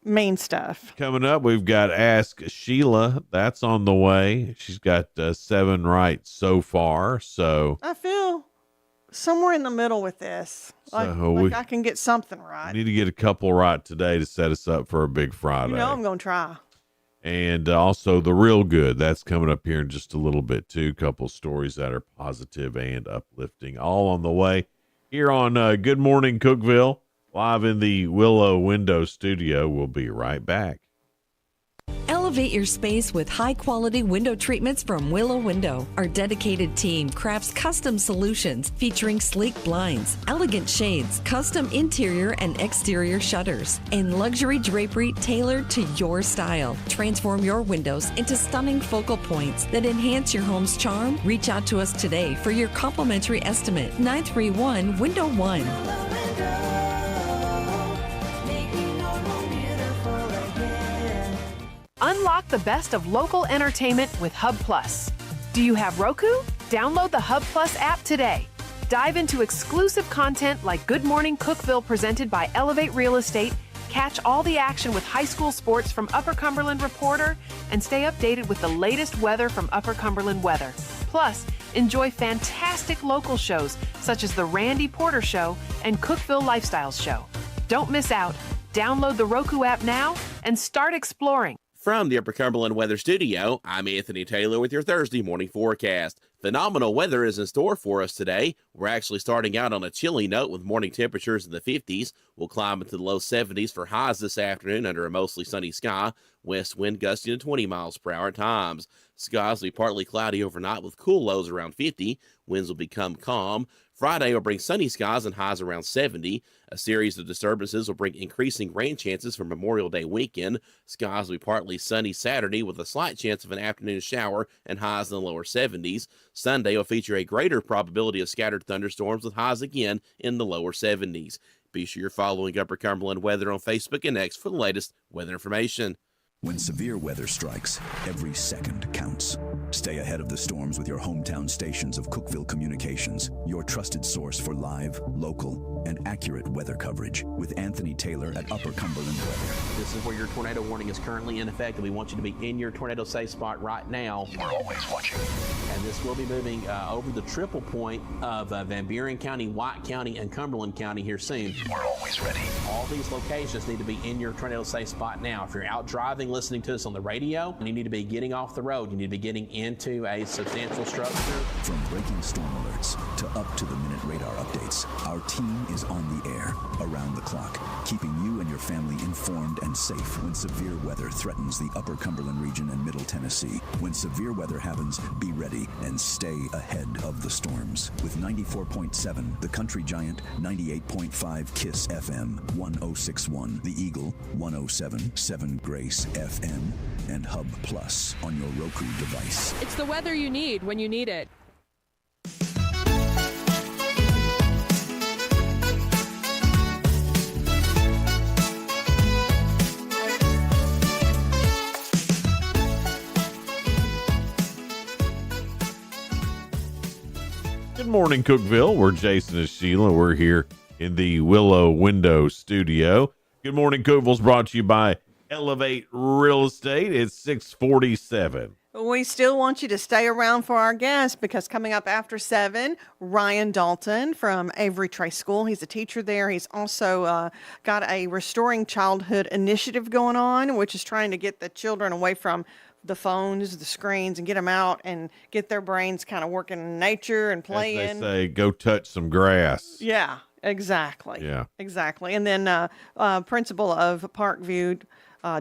mean stuff. Coming up, we've got Ask Sheila. That's on the way. She's got 7 right so far. So I feel somewhere in the middle with this. Like I can get something right. we need to get a couple right today to set us up for a big Friday. You know I'm going to try. And also the real good. That's coming up here in just a little bit too. Couple stories that are positive and uplifting. All on the way here on Good Morning Cookeville. Live in the Willow Window Studio. We'll be right back. Elevate your space with high-quality window treatments from Willow Window. Our dedicated team crafts custom solutions featuring sleek blinds, elegant shades, custom interior and exterior shutters, and luxury drapery tailored to your style. Transform your windows into stunning focal points that enhance your home's charm. Reach out to us today for your complimentary estimate. 931-WINDOW-1. Unlock the best of local entertainment with Hub Plus. Do you have Roku? Download the Hub Plus app today. Dive into exclusive content like Good Morning Cookeville presented by Elevate Real Estate, catch all the action with high school sports from Upper Cumberland Reporter, and stay updated with the latest weather from Upper Cumberland Weather. Plus, Enjoy fantastic local shows such as The Randy Porter Show and Cookeville Lifestyles Show. Don't miss out. Download the Roku app now and start exploring. From the Upper Cumberland Weather Studio, I'm Anthony Taylor with your Thursday morning forecast. Phenomenal weather is in store for us today. We're actually starting out on a chilly note with morning temperatures in the 50s. We'll climb into the low 70s for highs this afternoon under a mostly sunny sky. West wind gusting to 20 miles per hour at times. Skies will be partly cloudy overnight with cool lows around 50. Winds will become calm. Friday will bring sunny skies and highs around 70. A series of disturbances will bring increasing rain chances for Memorial Day weekend. Skies will be partly sunny Saturday with a slight chance of an afternoon shower and highs in the lower 70s. Sunday will feature a greater probability of scattered thunderstorms with highs again in the lower 70s. Be sure you're following Upper Cumberland Weather on Facebook and X for the latest weather information. When severe weather strikes, every second counts. Stay ahead of the storms with your hometown stations of Cookeville Communications, your trusted source for live, local, and accurate weather coverage with Anthony Taylor at Upper Cumberland Weather. This is where your tornado warning is currently in effect, and we want you to be in your tornado safe spot right now. We're always watching. And this will be moving over the triple point of Van Buren County, White County, and Cumberland County here soon. We're always ready. All these locations need to be in your tornado safe spot now. If you're out driving, listening to us on the radio, you need to be getting off the road. You need to be getting into a substantial structure. From breaking storm alerts to up-to-the-minute radar updates, our team is on the air, around the clock, keeping you and your family informed and safe when severe weather threatens the Upper Cumberland region and Middle Tennessee. When severe weather happens, be ready and stay ahead of the storms. With 94.7, The Country Giant, 98.5 KISS FM, 106.1 The Eagle, 107.7 Grace FM, and Hub Plus on your Roku device. It's the weather you need when you need it. Good morning, Cookeville. We're Jason and Sheila. We're here in the Willow Window Studio. Good morning, Cookeville's brought to you by Elevate Real Estate. It's 647. We still want you to stay around for our guest because coming up after 7, Ryan Dalton from Avery Trace School. He's a teacher there. He's also got a Restoring Childhood initiative going on, which is trying to get the children away from the phones, the screens, and get them out and get their brains kind of working in nature and playing. As they say, go touch some grass. Yeah, exactly. Yeah. Exactly. And then principal of Parkview,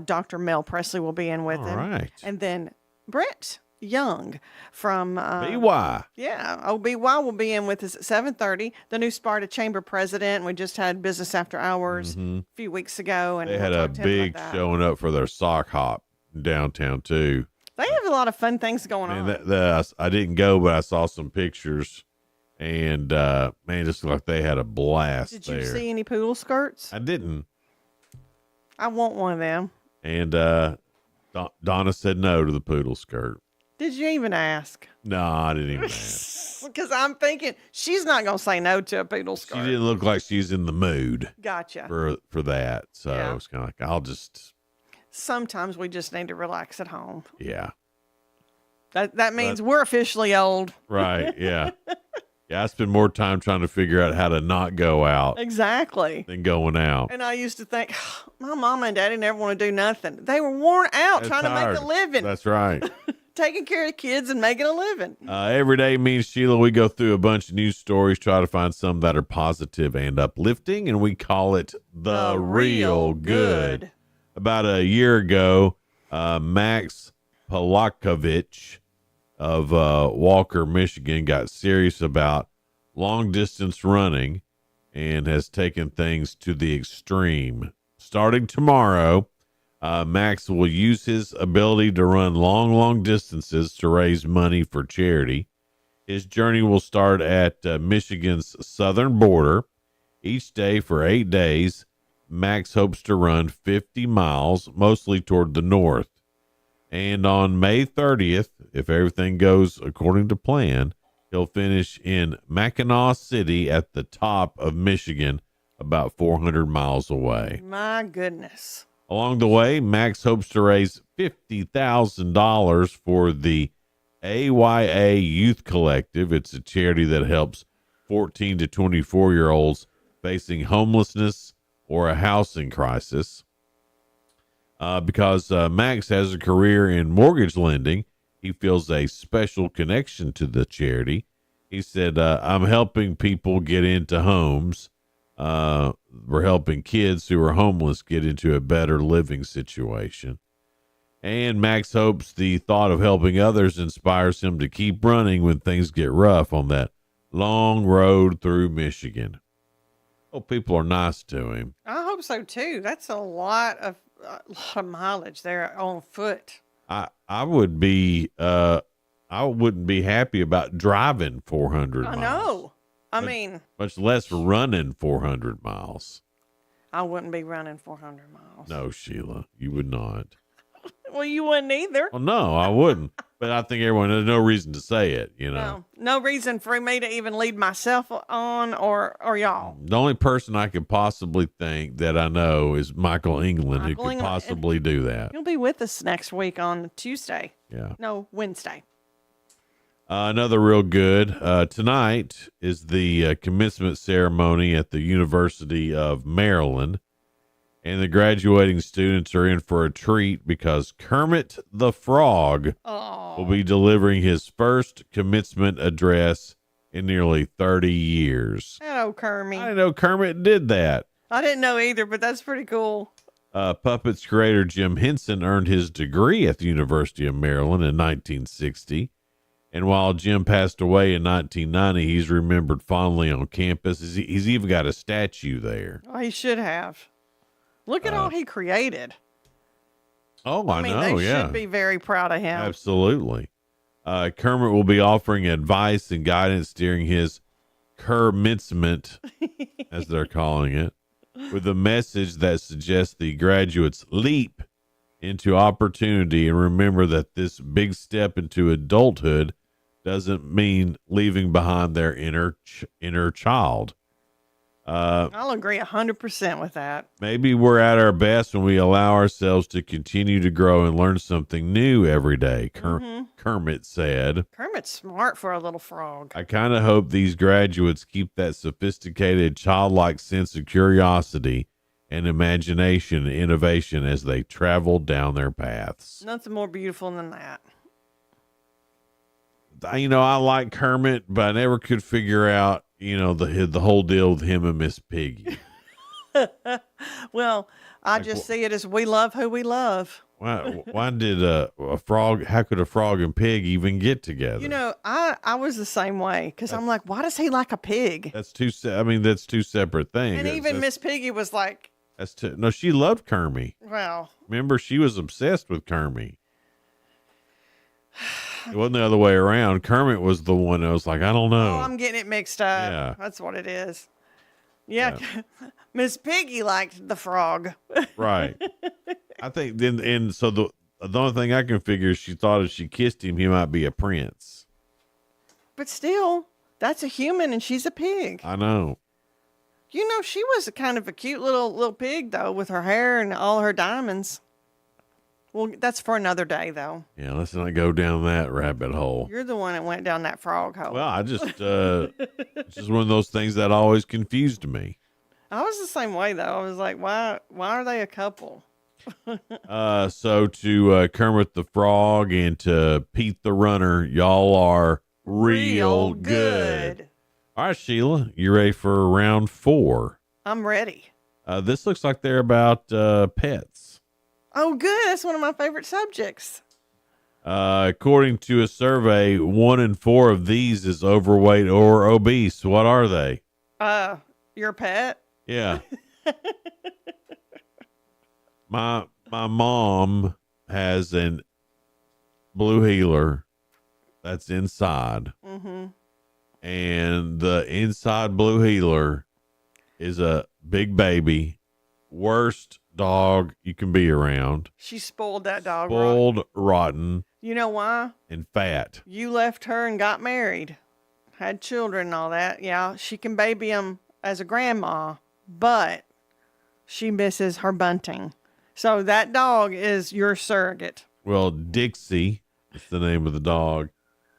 Dr. Mel Presley will be in with him. All right. And then Brett Young from BY. Yeah, OBY will be in with us at 7:30. The new Sparta Chamber president. We just had business after hours a few weeks ago, and They had a big showing up for their sock hop in downtown too. They have a lot of fun things going on. I didn't go, but I saw some pictures, and man, it just looked like they had a blast. Did you see any poodle skirts? I didn't. I want one of them. And Donna said no to the poodle skirt. Did you even ask? No, I didn't even ask. Because I'm thinking she's not going to say no to a poodle skirt. She didn't look like she's in the mood. Gotcha. For that. So Yeah. it's kind of like, I'll just. Sometimes we just need to relax at home. Yeah. That means we're officially old. Right. Yeah. Yeah. I spend more time trying to figure out how to not go out Exactly. than going out. And I used to think, my mama and daddy never want to do nothing. They were worn out They're trying to make a tired. living, That's right. taking care of the kids and making a living. Every day, me and Sheila, we go through a bunch of news stories, try to find some that are positive and uplifting, and we call it The Real Good. About a year ago, Max Polakovich of Walker, Michigan, got serious about long-distance running and has taken things to the extreme. Starting tomorrow, Max will use his ability to run long distances to raise money for charity. His journey will start at Michigan's southern border. Each day for 8 days, Max hopes to run 50 miles, mostly toward the north. And on May 30th, if everything goes according to plan, he'll finish in Mackinac City at the top of Michigan, about 400 miles away. My goodness. Along the way, Max hopes to raise $50,000 for the AYA Youth Collective. It's a charity that helps 14 to 24-year-olds facing homelessness or a housing crisis. Because Max has a career in mortgage lending, he feels a special connection to the charity. He said, I'm helping people get into homes. We're helping kids who are homeless get into a better living situation. And Max hopes the thought of helping others inspires him to keep running when things get rough on that long road through Michigan. Oh, people are nice to him. I hope so too. That's a lot of mileage there on foot. I would be I wouldn't be happy about driving 400 miles. I know. Much less running 400 miles. I wouldn't be running 400 miles. No, Sheila, you would not. Well, you wouldn't either. Well, no, I wouldn't. But I think everyone, there's no reason to say it, you know. No reason for me to even lead myself on or y'all. The only person I could possibly think that I know is Michael England, who could possibly do that. He'll be with us next week on Tuesday. Yeah. No, Wednesday. Another real good. Tonight is the commencement ceremony at the University of Maryland. And the graduating students are in for a treat because Kermit the Frog will be delivering his first commencement address in nearly 30 years. Hello, Kermit. I didn't know Kermit did that. I didn't know either, but that's pretty cool. Puppets creator Jim Henson earned his degree at the University of Maryland in 1960. And while Jim passed away in 1990, he's remembered fondly on campus. He's even got a statue there. Oh, he should have. Look at all he created. Oh, I know, they should be very proud of him. Absolutely. Kermit will be offering advice and guidance during his commencement, as they're calling it, with a message that suggests the graduates leap into opportunity and remember that this big step into adulthood doesn't mean leaving behind their inner child. I'll agree 100% with that. Maybe we're at our best when we allow ourselves to continue to grow and learn something new every day, Kermit said. Kermit's smart for a little frog. I kind of hope these graduates keep that sophisticated, childlike sense of curiosity and imagination and innovation as they travel down their paths. Nothing more beautiful than that. You know, I like Kermit, but I never could figure out, you know, the whole deal with him and Miss Piggy. Well, I just see it as we love who we love. Why did a frog, how could a frog and pig even get together? You know, I was the same way because I'm like, why does he like a pig? That's two separate things. And even Miss Piggy was like, no, she loved Kermit. Well, remember, she was obsessed with Kermit. It wasn't the other way around. Kermit was the one that was like, I don't know. Oh, I'm getting it mixed up. Yeah. That's what it is. Yeah. Miss Piggy liked the frog. Right. I think then, and so the only thing I can figure is she thought if she kissed him, he might be a prince. But still, that's a human and she's a pig. I know. You know, she was a kind of a cute little pig, though, with her hair and all her diamonds. Well, that's for another day, though. Yeah, let's not go down that rabbit hole. You're the one that went down that frog hole. Well, I just, it's just one of those things that always confused me. I was the same way, though. I was like, why are they a couple? So to Kermit the Frog and to Pete the Runner, y'all are real good. All right, Sheila, you ready for round 4? I'm ready. This looks like they're about pets. Oh, good. That's one of my favorite subjects. According to a survey, 1 in 4 of these is overweight or obese. What are they? Your pet? Yeah. My mom has an blue heeler that's inside. Mm-hmm. And the inside blue heeler is a big baby. Worst dog you can be around. She spoiled that dog. Spoiled, rotten. You know why? And fat. You left her and got married. Had children and all that. Yeah, she can baby them as a grandma, but she misses her bunting. So that dog is your surrogate. Well, Dixie is the name of the dog.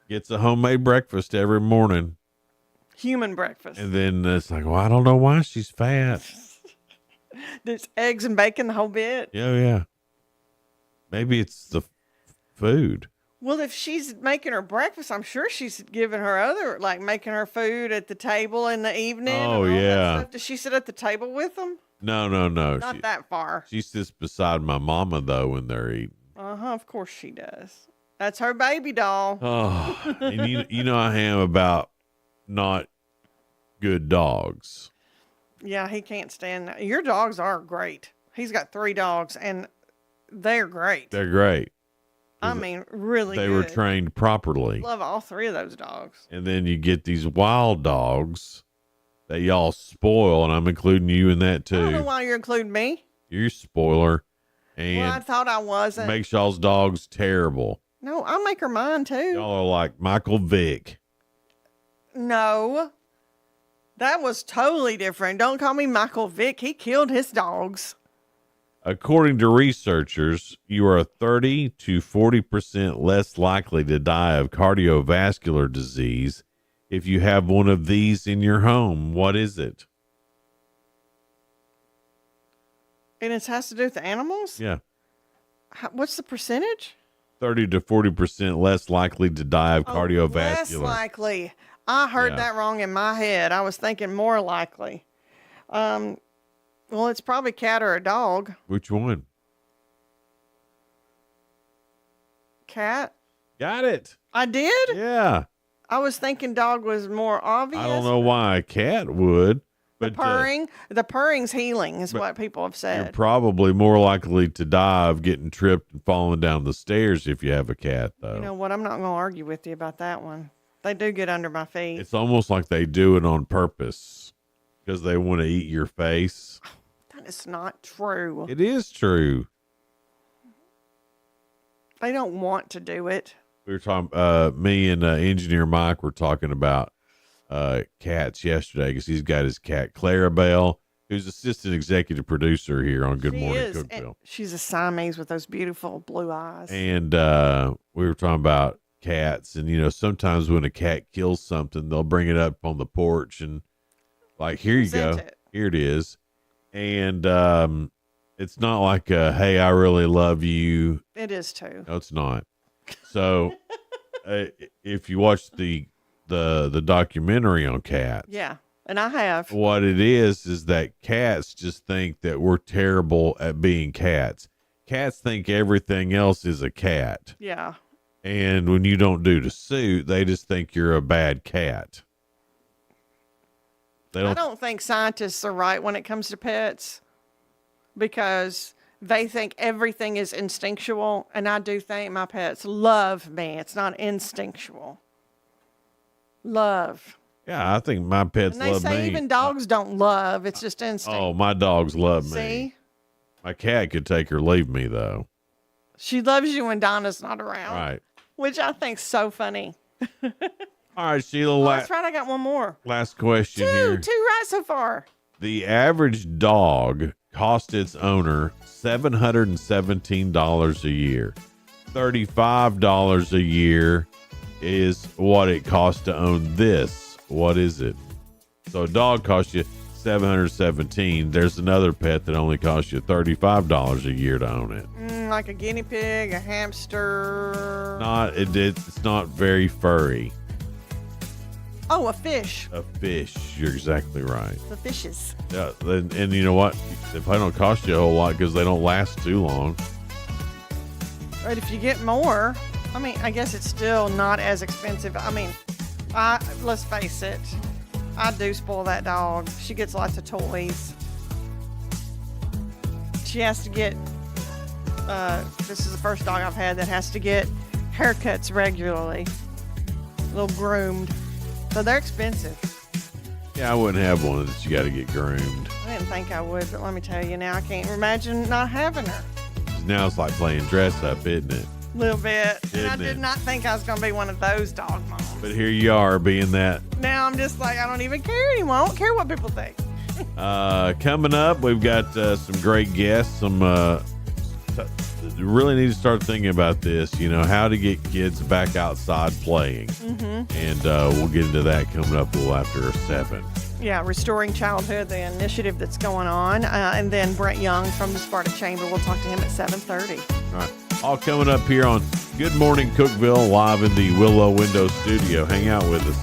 Gets a homemade breakfast every morning. Human breakfast. And then it's like, well, I don't know why she's fat. There's eggs and bacon the whole bit. Yeah. Maybe it's the food. Well, if she's making her breakfast, I'm sure she's giving her other, like making her food at the table in the evening. Oh, and all yeah. that stuff. Does she sit at the table with them? No. Not that far. She sits beside my mama, though, when they're eating. Of course she does. That's her baby doll. Oh, and you know I am about not good dogs. Yeah, he can't stand that. Your dogs are great. He's got 3 dogs, and they're great. They're great. I mean, really They good. were trained properly. Love all 3 of those dogs. And then you get these wild dogs that y'all spoil, and I'm including you in that I don't know too. why you're including me. You're a spoiler. Well, I And thought I wasn't. makes y'all's dogs terrible. No, I'll make her mine too. Y'all are like Michael Vick. No. That was totally different. Don't call me Michael Vick. He killed his dogs. According to researchers, you are 30 to 40% less likely to die of cardiovascular disease if you have one of these in your home. What is it? And it has to do with the animals? Yeah. What's the percentage? 30 to 40% less likely to die of cardiovascular. Less likely. I heard Yeah. that wrong in my head. I was thinking more likely. Well, it's probably cat or a dog. Which one? Cat? Got it. I did? Yeah. I was thinking dog was more obvious. I don't know why a cat would, but The purring's healing is but what people have you're said. probably more likely to die of getting tripped and falling down the stairs if you have a cat, though. You know what? I'm not going to argue with you about that one. They do get under my feet. It's almost like they do it on purpose because they want to eat your face. That is not true. It is true. They don't want to do it. We were talking, me and engineer Mike were talking about cats yesterday because he's got his cat Clarabelle, who's assistant executive producer here on Good Morning And Cookeville. she's a Siamese with those beautiful blue eyes. And we were talking about cats, and you know, sometimes when a cat kills something, they'll bring it up on the porch and like, here you go, here it is. And it's not like hey, I really love you. It is too. No, it's not. So if you watch the documentary on cats, Yeah, and I have. what it is that cats just think that we're terrible at being cats. Cats think everything else is a cat. Yeah. And when you don't do the suit, they just think you're a bad cat. I don't think scientists are right when it comes to pets because they think everything is instinctual, and I do think my pets love me. It's not instinctual. Love. Yeah, I think my pets And they love say me. even dogs don't love. It's just instinct. Oh, my dogs love me. See? My cat could take or leave me, though. She loves you when Donna's not around. Right. Which I think's so funny. All right, Sheila, That's right. I got one more. last question here. Two right so far. The average dog cost its owner $717 a year. $35 a year is what it costs to own this. What is it? So a dog costs you $717. There's another pet that only costs you $35 a year to own it. Like a guinea pig, a hamster. It's not very furry. Oh, a fish. A fish. You're exactly right. The fishes. Yeah, and you know what? They probably don't cost you a whole lot because they don't last too long. But if you get more, I mean, I guess it's still not as expensive. I mean, let's face it, I do spoil that dog. She gets lots of toys. She has to get, this is the first dog I've had that has to get haircuts regularly, a little groomed. So they're expensive. Yeah, I wouldn't have one that you got to get groomed. I didn't think I would, but let me tell you now, I can't imagine not having her. Now it's like playing dress up, isn't it? A little bit. And I Isn't did it? not think I was going to be one of those dog moms. But here you are being that. Now I'm just like, I don't even care anymore. I don't care what people think. Coming up, we've got some great guests, some really need to start thinking about this, how to get kids back outside playing. And we'll get into that coming up a little after 7. Yeah, Restoring Childhood, the initiative that's going on. And then Brent Young from the Sparta Chamber. We'll talk to him at 7:30. All right. All coming up here on Good Morning Cookeville, live in the Willow Window Studio. Hang out with us.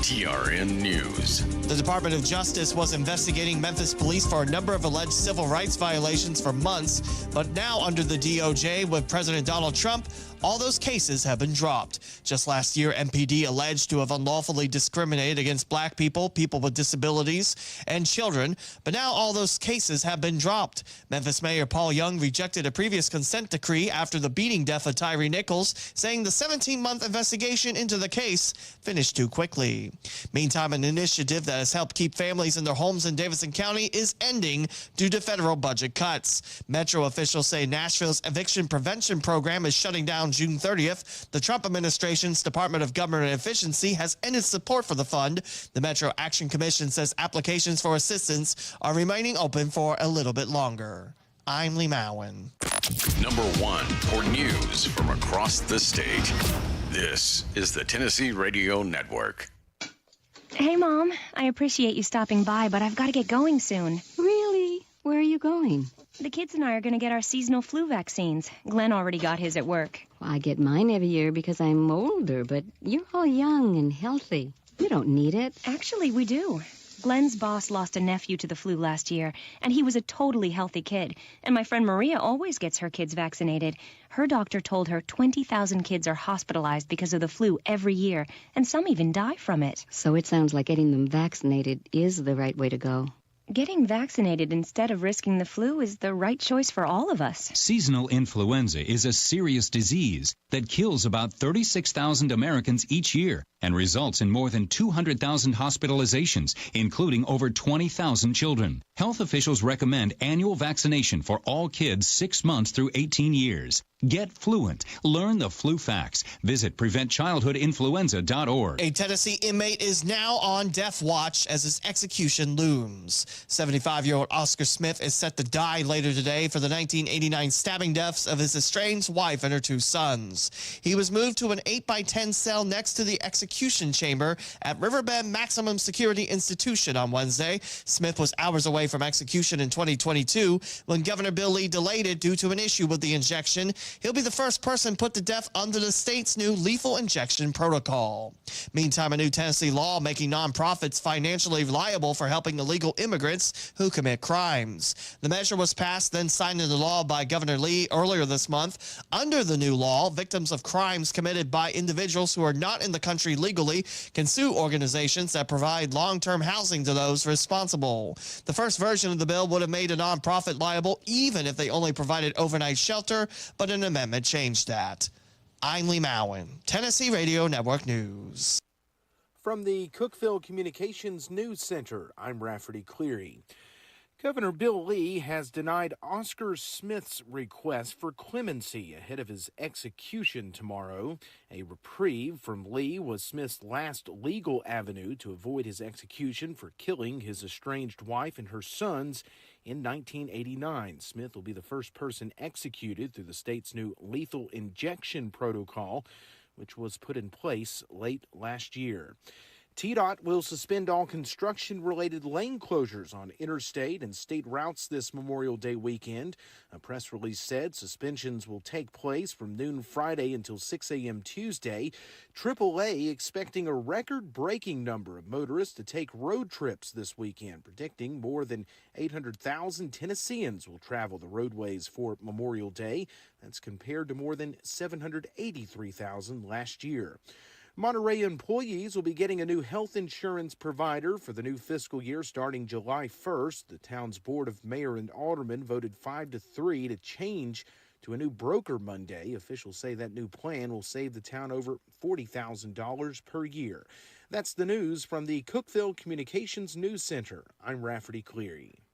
TRN News. The Department of Justice was investigating Memphis police for a number of alleged civil rights violations for months, but now under the DOJ with President Donald Trump, all those cases have been dropped. Just last year, MPD alleged to have unlawfully discriminated against black people, people with disabilities, and children, but now all those cases have been dropped. Memphis Mayor Paul Young rejected a previous consent decree after the beating death of Tyree Nichols, saying the 17-month investigation into the case finished too quickly. Meantime, an initiative that has helped keep families in their homes in Davidson County is ending due to federal budget cuts. Metro officials say Nashville's eviction prevention program is shutting down June 30th. The Trump administration's Department of Government Efficiency has ended support for the fund. The Metro Action Commission says applications for assistance are remaining open for a little bit longer. I'm Lee Mowen. Number 1 for news from across the state. This is the Tennessee Radio Network. Hey, Mom. I appreciate you stopping by, but I've got to get going soon. Really? Where are you going? The kids and I are going to get our seasonal flu vaccines. Glenn already got his at work. Well, I get mine every year because I'm older, but you're all young and healthy. You don't need it. Actually, we do. Glenn's boss lost a nephew to the flu last year, and he was a totally healthy kid. And my friend Maria always gets her kids vaccinated. Her doctor told her 20,000 kids are hospitalized because of the flu every year, and some even die from it. So it sounds like getting them vaccinated is the right way to go. Getting vaccinated instead of risking the flu is the right choice for all of us. Seasonal influenza is a serious disease that kills about 36,000 Americans each year and results in more than 200,000 hospitalizations, including over 20,000 children. Health officials recommend annual vaccination for all kids 6 months through 18 years. Get fluent. Learn the flu facts. Visit PreventChildhoodInfluenza.org. A Tennessee inmate is now on death watch as his execution looms. 75-year-old Oscar Smith is set to die later today for the 1989 stabbing deaths of his estranged wife and her 2 sons. He was moved to an 8x10 cell next to the execution chamber at Riverbend Maximum Security Institution on Wednesday. Smith was hours away from execution in 2022 when Governor Bill Lee delayed it due to an issue with the injection. He'll be the first person put to death under the state's new lethal injection protocol. Meantime, a new Tennessee law making nonprofits financially liable for helping illegal immigrants who commit crimes. The measure was passed, then signed into law by Governor Lee earlier this month. Under the new law, victims of crimes committed by individuals who are not in the country legally can sue organizations that provide long-term housing to those responsible. The first version of the bill would have made a nonprofit liable even if they only provided overnight shelter, but an amendment changed that. I'm Lee Mowen, Tennessee Radio Network News. From the Cookeville Communications News Center, I'm Rafferty Cleary. Governor Bill Lee has denied Oscar Smith's request for clemency ahead of his execution tomorrow. A reprieve from Lee was Smith's last legal avenue to avoid his execution for killing his estranged wife and her sons in 1989. Smith will be the first person executed through the state's new lethal injection protocol, which was put in place late last year. TDOT will suspend all construction-related lane closures on interstate and state routes this Memorial Day weekend. A press release said suspensions will take place from noon Friday until 6 a.m. Tuesday. AAA expecting a record-breaking number of motorists to take road trips this weekend, predicting more than 800,000 Tennesseans will travel the roadways for Memorial Day. That's compared to more than 783,000 last year. Monterey employees will be getting a new health insurance provider for the new fiscal year starting July 1st. The town's board of mayor and aldermen voted 5-3 to change to a new broker Monday. Officials say that new plan will save the town over $40,000 per year. That's the news from the Cookeville Communications News Center. I'm Rafferty Cleary.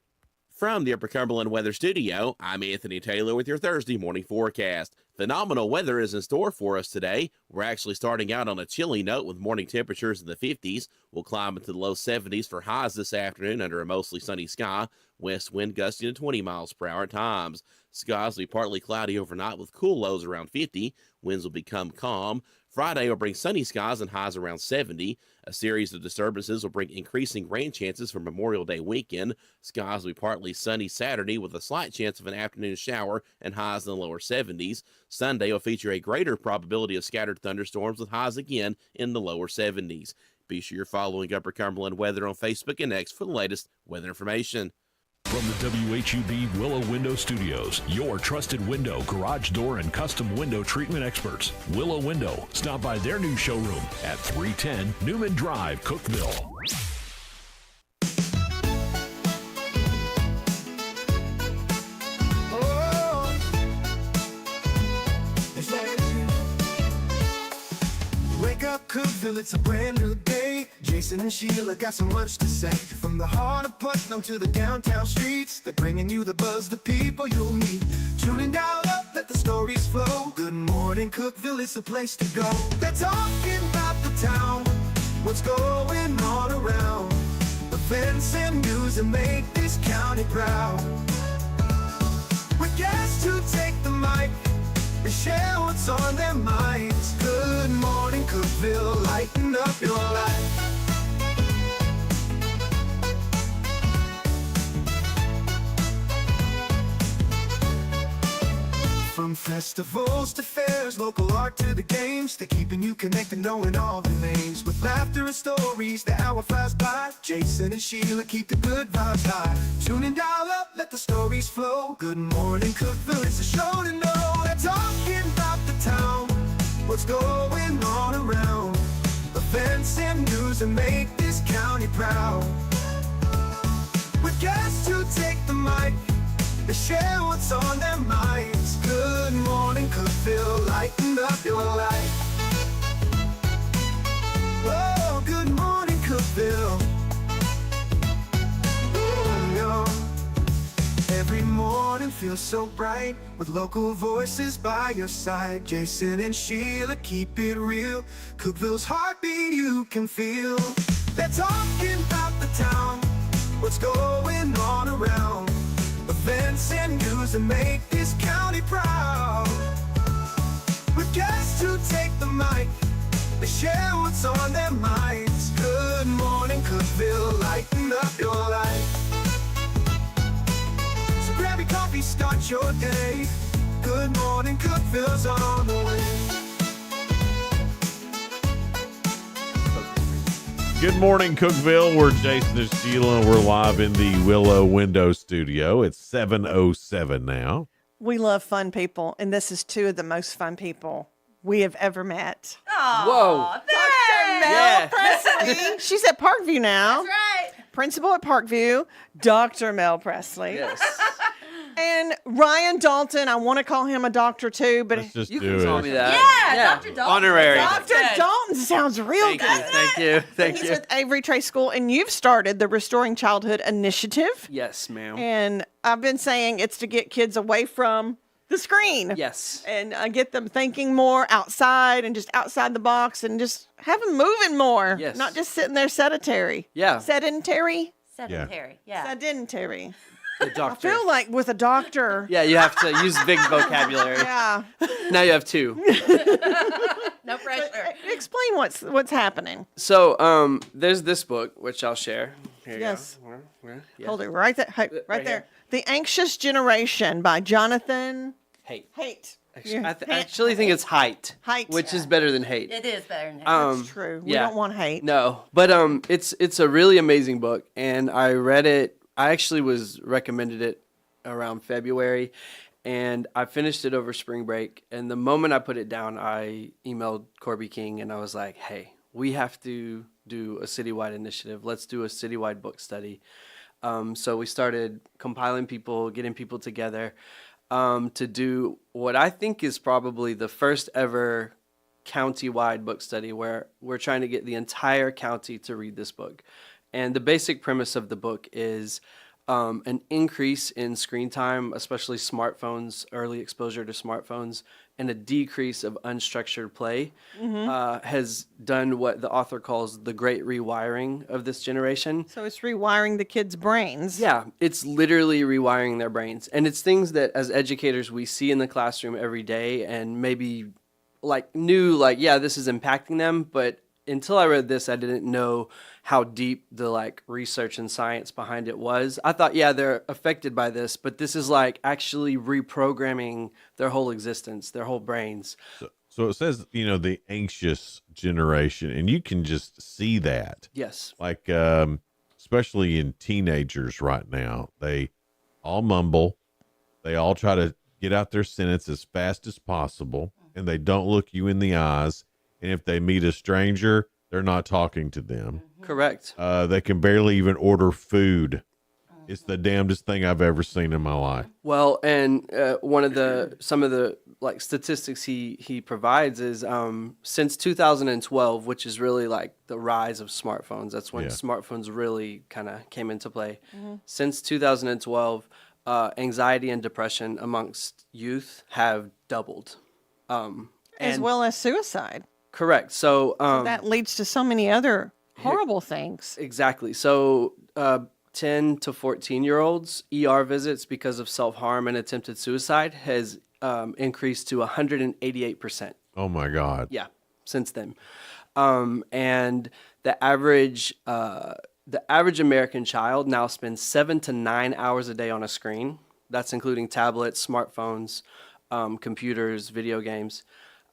From the Upper Cumberland Weather Studio, I'm Anthony Taylor with your Thursday morning forecast. Phenomenal weather is in store for us today. We're actually starting out on a chilly note with morning temperatures in the 50s. We'll climb into the low 70s for highs this afternoon under a mostly sunny sky. West wind gusting to 20 miles per hour at times. Skies will be partly cloudy overnight with cool lows around 50. Winds will become calm. Friday will bring sunny skies and highs around 70. A series of disturbances will bring increasing rain chances for Memorial Day weekend. Skies will be partly sunny Saturday with a slight chance of an afternoon shower and highs in the lower 70s. Sunday will feature a greater probability of scattered thunderstorms with highs again in the lower 70s. Be sure you're following Upper Cumberland Weather on Facebook and X for the latest weather information. From the WHUB Willow Window Studios, your trusted window, garage door, and custom window treatment experts. Willow Window. Stop by their new showroom at 310 Newman Drive, Cookeville. Wake up, Cookeville, it's a brand new day. Jason and Sheila got so much to say. From the heart of Putnam to the downtown streets, they're bringing you the buzz, the people you'll meet. Tuning dial up, let the stories flow. Good morning, Cookeville, it's the place to go. They're talking about the town, what's going on around. Events and news that make this county proud. With guests who take the mic, they share what's on their minds. Good morning, Cookeville, lighten up your life. From festivals to fairs, local art to the games, they're keeping you connected, knowing all the names. With laughter and stories, the hour flies by. Jason and Sheila keep the good vibes high. Tune in, dial up, let the stories flow. Good morning, Cookeville, it's a show to know. They're talking about the town, what's going on around. Events and news that make this county proud. With guests who take the mic, they share what's on their minds. Good morning, Cookeville, lighten up your life. Oh, good morning, Cookeville. Every morning feels so bright with local voices by your side. Jason and Sheila keep it real. Cookeville's heartbeat you can feel. They're talking about the town, what's going on around. Events and news that make this county proud. With guests who take the mic, they share what's on their minds. Good morning, Cookeville, lighten up your life. So grab your coffee, start your day. Good morning, Cookeville's on the way. Good morning, Cookeville. We're Jason and Sheila, and we're live in the Willow Window Studio. It's 7:07 now. We love fun people, and this is two of the most fun people we have ever met. Whoa. Dr. Mel Presley. She's at Parkview now. That's right. Principal at Parkview, Dr. Mel Presley. Yes. And Ryan Dalton, I want to call him a doctor too, but Let's just You do can call it. me that. Yeah, Dr. Dalton. Honorary. Dr. Dalton sounds real good. Thank you. Thank He's you. with Avery Trace School, and you've started the Restoring Childhood Initiative. Yes, ma'am. And I've been saying it's to get kids away from the screen. Yes. And get them thinking more outside and just outside the box and just have them moving more. Yes. Not just sitting there sedentary. Yeah. Sedentary? Sedentary. Yeah. Sedentary. The I doctor. feel like with a doctor. Yeah, you have to use big vocabulary. Yeah. Now you have two. No pressure. Explain what's happening. So, there's this book, which I'll share. Here you Yes. go. Where? Yeah. Hold it right there. Right, Right there. here. The Anxious Generation by Jonathan Hate. Haidt. Actually, I actually think it's height. Height. Which is better than hate. It is better than That's true. We yeah. don't want hate. No, but it's a really amazing book, and I read it. I actually was recommended it around February, and I finished it over spring break. And the moment I put it down, I emailed Corby King, and I was like, "Hey, we have to do a citywide initiative. Let's do a citywide book study." So we started compiling people, getting people together to do what I think is probably the first ever county-wide book study, where we're trying to get the entire county to read this book. And the basic premise of the book is an increase in screen time, especially smartphones, early exposure to smartphones, and a decrease of unstructured play has done what the author calls the great rewiring of this generation. So it's rewiring the kids' brains. Yeah, it's literally rewiring their brains. And it's things that as educators we see in the classroom every day and maybe yeah, this is impacting them, but until I read this, I didn't know how deep the research and science behind it was. I thought, yeah, they're affected by this, but this is actually reprogramming their whole existence, their whole brains. So it says, the anxious generation, and you can just see that. Yes. Especially in teenagers right now, they all mumble. They all try to get out their sentence as fast as possible, and they don't look you in the eyes. And if they meet a stranger, they're not talking to them. Correct. They can barely even order food. It's the damnedest thing I've ever seen in my life. Well, and some of the statistics he provides is since 2012, which is really the rise of smartphones. That's when smartphones really kind of came into play. Since 2012, anxiety and depression amongst youth have doubled. As well as suicide. Correct. So that leads to so many other horrible things. Exactly. So 10 to 14-year-olds, ER visits because of self-harm and attempted suicide has increased to 188%. Oh, my God. Yeah, since then. And the average American child now spends 7 to 9 hours a day on a screen. That's including tablets, smartphones, computers, video games.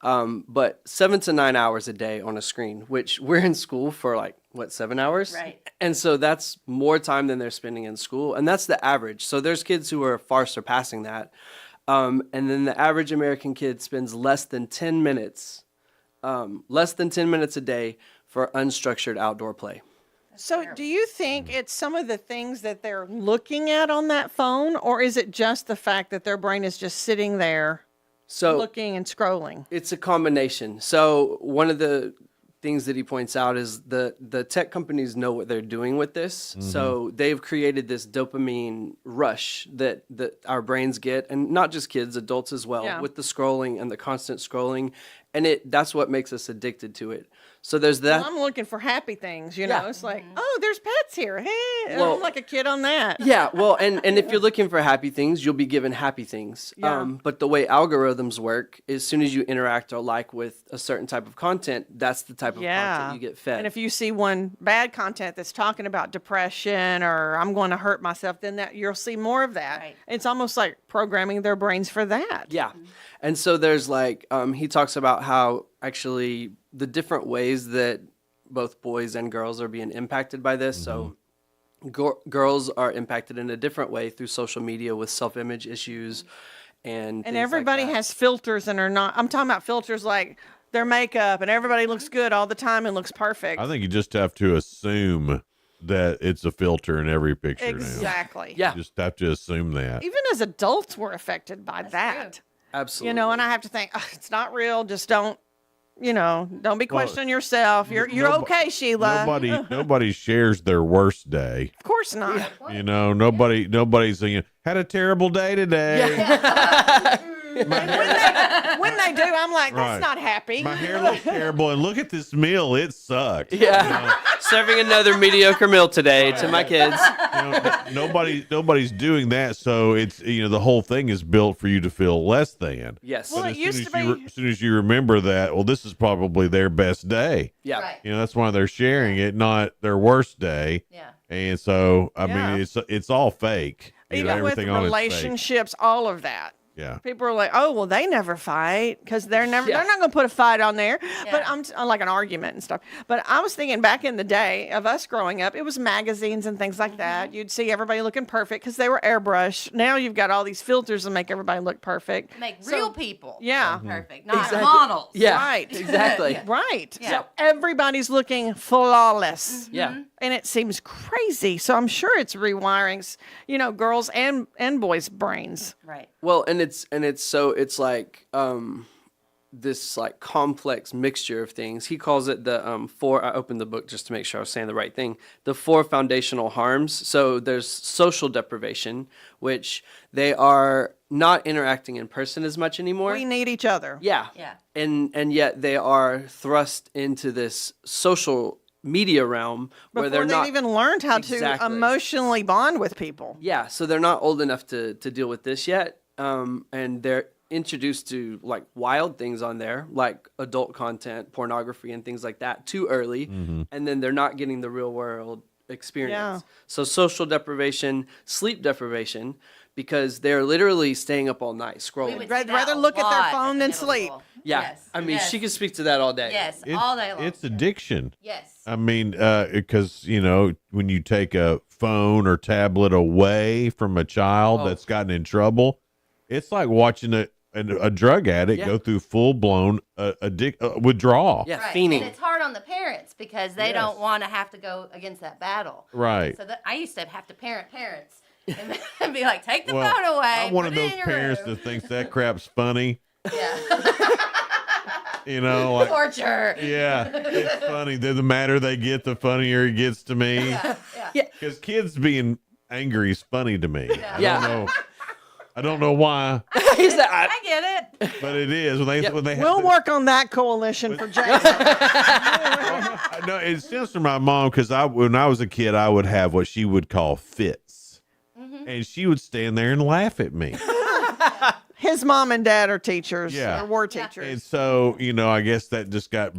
But 7 to 9 hours a day on a screen, which we're in school for 7 hours? Right. And so that's more time than they're spending in school. And that's the average. So there's kids who are far surpassing that. And then the average American kid spends less than 10 minutes a day for unstructured outdoor play. So do you think it's some of the things that they're looking at on that phone, or is it just the fact that their brain is just sitting there looking and scrolling? It's a combination. So one of the things that he points out is the tech companies know what they're doing with this. So they've created this dopamine rush that our brains get, and not just kids, adults as well, with the scrolling and the constant scrolling. And that's what makes us addicted to it. So there's that. Well, I'm looking for happy things, It's like, oh, there's pets here. Hey, I'm like a kid on that. Yeah, well, and if you're looking for happy things, you'll be given happy things. Yeah. But the way algorithms work, as soon as you interact or with a certain type of content, that's the type of content you get fed. And if you see one bad content that's talking about depression or I'm going to hurt myself, then you'll see more of that. Right. It's almost like programming their brains for that. Yeah. And so there's he talks about how actually the different ways that both boys and girls are being impacted by this. So girls are impacted in a different way through social media with self-image issues and everybody has filters and are not. I'm talking about filters like their makeup and everybody looks good all the time and looks perfect. I think you just have to assume that it's a filter in every picture Exactly. now. Yeah. You just have to assume that. Even as adults, we're affected by that. True. Absolutely. And I have to think, it's not real. Just don't be questioning yourself. You're okay, Sheila. Nobody shares their worst day. Of course not. Nobody's saying, had a terrible day today. Yeah. when they do, I'm like, that's not happy. My hair looks terrible, and look at this meal. It sucked. Yeah. Serving another mediocre meal today to my kids. Nobody's doing that, so it's the whole thing is built for you to feel less than. Yes. Well, as soon as you remember that, well, this is probably their best day. Yeah. Right. That's why they're sharing it, not their worst day. Yeah. And so, I mean, it's all fake. Even with everything on it's fake. relationships, all of that. Yeah. People are like, oh, well, they never fight because they're not going to put a fight on there. Yeah. But I'm like an argument and stuff. But I was thinking back in the day of us growing up, it was magazines and things like that. You'd see everybody looking perfect because they were airbrushed. Now you've got all these filters that make everybody look perfect. Make real people look perfect, not Exactly. models. Yeah. Right. Exactly. Right. Yeah. So everybody's looking flawless. Yeah. And it seems crazy. So I'm sure it's rewiring, girls and boys' brains. Right. Well, and it's this like complex mixture of things. He calls it the four. I opened the book just to make sure I was saying the right thing. The 4 foundational harms. So there's social deprivation, which they are not interacting in person as much anymore. We need each other. Yeah. Yeah. And yet they are thrust into this social media realm where Before they're they've not even learned how to Exactly. emotionally bond with people. Yeah, so they're not old enough to deal with this yet, and they're introduced to like wild things on there, like adult content, pornography, and things like that too early, and then they're not getting the real world experience. Yeah. So social deprivation, sleep deprivation, because they're literally staying up all night scrolling. I'd rather look at their phone than sleep. Yeah, Yes, I mean, yes. she can speak to that all day. Yes, all day long. It's addiction. Yes. I mean, because, when you take a phone or tablet away from a child that's gotten in trouble, it's like watching a drug addict go through full-blown withdrawal. Yeah, Right. fiending. And it's hard on the parents because they don't want to have to go against that battle. Right. So I used to have to parent parents and be like, take the Well, phone away. I'm one of put it those in your parents room. that thinks that crap's funny. Yeah. Like Torture. Yeah, it's funny. The madder they get, the funnier it gets to me. Yeah. Because kids being angry is funny to me. Yeah. I don't know why, I get it. but it is when they have We'll work on that coalition for Jason. No, it stems from my mom because when I was a kid, I would have what she would call fits, and she would stand there and laugh at me. His mom and dad are teachers. Yeah. Or were teachers. And so, I guess that just got,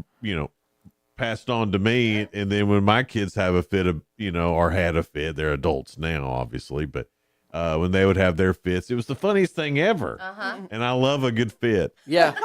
passed on to me. And then when my kids have a fit of, or had a fit, they're adults now, obviously, but when they would have their fits, it was the funniest thing ever. And I love a good fit. Yeah.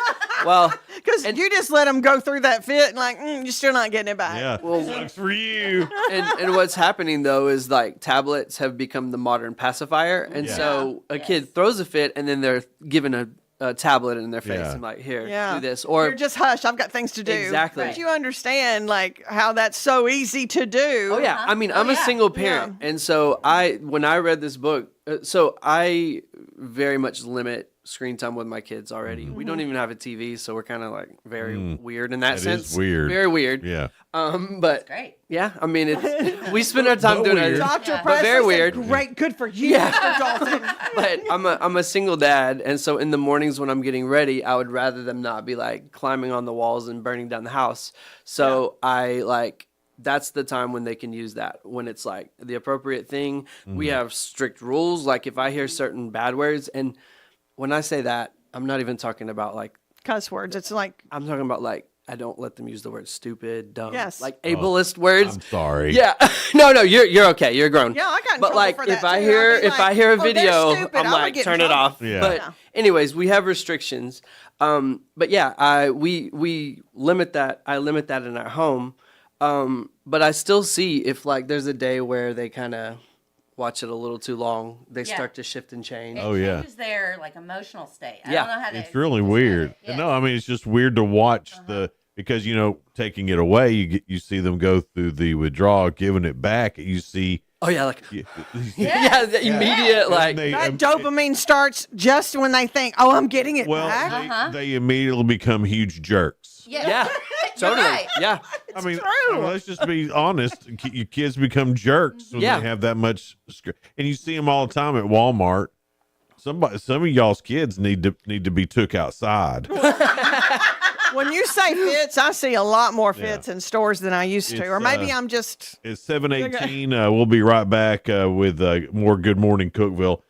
Well, because you just let them go through that fit and like, you're still not getting it back. Yeah. Well, sucks for you. And what's happening though is like tablets have become the modern pacifier, and so a kid throws a fit, and then they're given a tablet in their face and like, here, do this, or you're just hush. I've got things to do. Exactly. But you understand like how that's so easy to do. Oh yeah, I mean, I'm a single parent, and so when I read this book, so I very much limit screen time with my kids already. We don't even have a TV, so we're kind of like very weird in that sense. Is weird. Very weird. Yeah. But That's great. yeah, I mean, we spend our time doing it. Dr. But very weird. Great, good for you, Mr. Dalton. But I'm a single dad, and so in the mornings when I'm getting ready, I would rather them not be like climbing on the walls and burning down the house. So that's the time when they can use that, when it's like the appropriate thing. We have strict rules. Like if I hear certain bad words, and when I say that, I'm not even talking about like cuss words. It's like, I'm talking about like, I don't let them use the word stupid, dumb, Yes. like ableist words. I'm sorry. Yeah, no, you're okay. You're grown. yeah, I got in But trouble like, for that if I too. hear I'd be if I like, hear a "Oh, they're video, stupid." I'm I would like, get in turn it trouble. off. Yeah. But anyways, we have restrictions. But yeah, we limit that. I limit that in our home. But I still see if like there's a day where they kind of watch it a little too long, they start to shift and change. Oh, yeah. It changes their like emotional state. I Yeah. don't know how to. It's really weird. Yes. No, I mean, it's just weird to watch because, taking it away, you see them go through the withdrawal, giving it back. You see. Oh yeah, like Yes. the immediate like that dopamine starts just when they think, oh, I'm getting it Well, back. they immediately become huge jerks. yeah, totally, right. yeah. I mean, true. let's just be honest. Your kids become jerks when Yeah. they have that much, and you see them all the time at Walmart. Some of y'all's kids need to be took outside. When you say fits, I see a lot more fits in stores than I used to. It's, Or maybe I'm just. It's 7:18. We'll be right back with more Good Morning Cookeville.